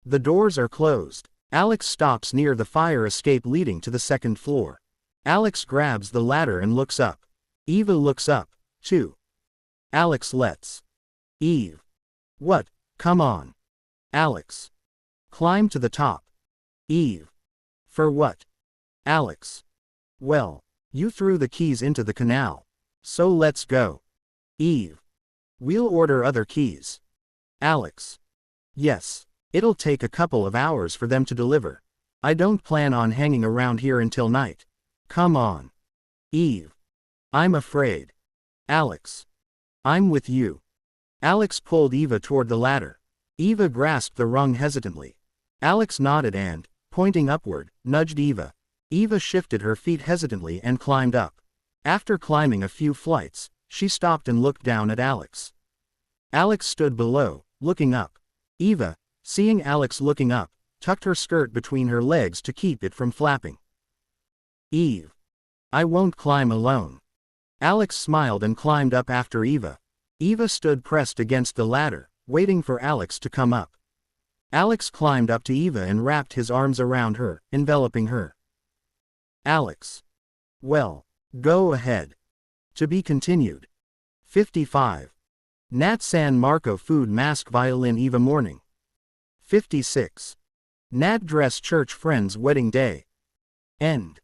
The doors are closed. Alex stops near the fire escape leading to the second floor. Alex grabs the ladder and looks up. Eva looks up, too. Alex lets Eve. What? Come on. Alex. Climb to the top. Eve. For what? Alex. Well, you threw the keys into the canal. So let's go. Eve. We'll order other keys. Alex. Yes. It'll take a couple of hours for them to deliver. I don't plan on hanging around here until night. Come on. Eve. I'm afraid. Alex. I'm with you. Alex pulled Eva toward the ladder. Eva grasped the rung hesitantly. Alex nodded and, pointing upward, nudged Eva. Eva shifted her feet hesitantly and climbed up. After climbing a few flights, she stopped and looked down at Alex. Alex stood below, looking up. Eva, seeing Alex looking up, tucked her skirt between her legs to keep it from flapping. Eve. I won't climb alone. Alex smiled and climbed up after Eva. Eva stood pressed against the ladder, waiting for Alex to come up. Alex climbed up to Eva and wrapped his arms around her, enveloping her. Alex. Well, go ahead. To be continued. 55. Nat San Marco food mask violin Eva morning. 56. Nat dress church friends wedding day. End.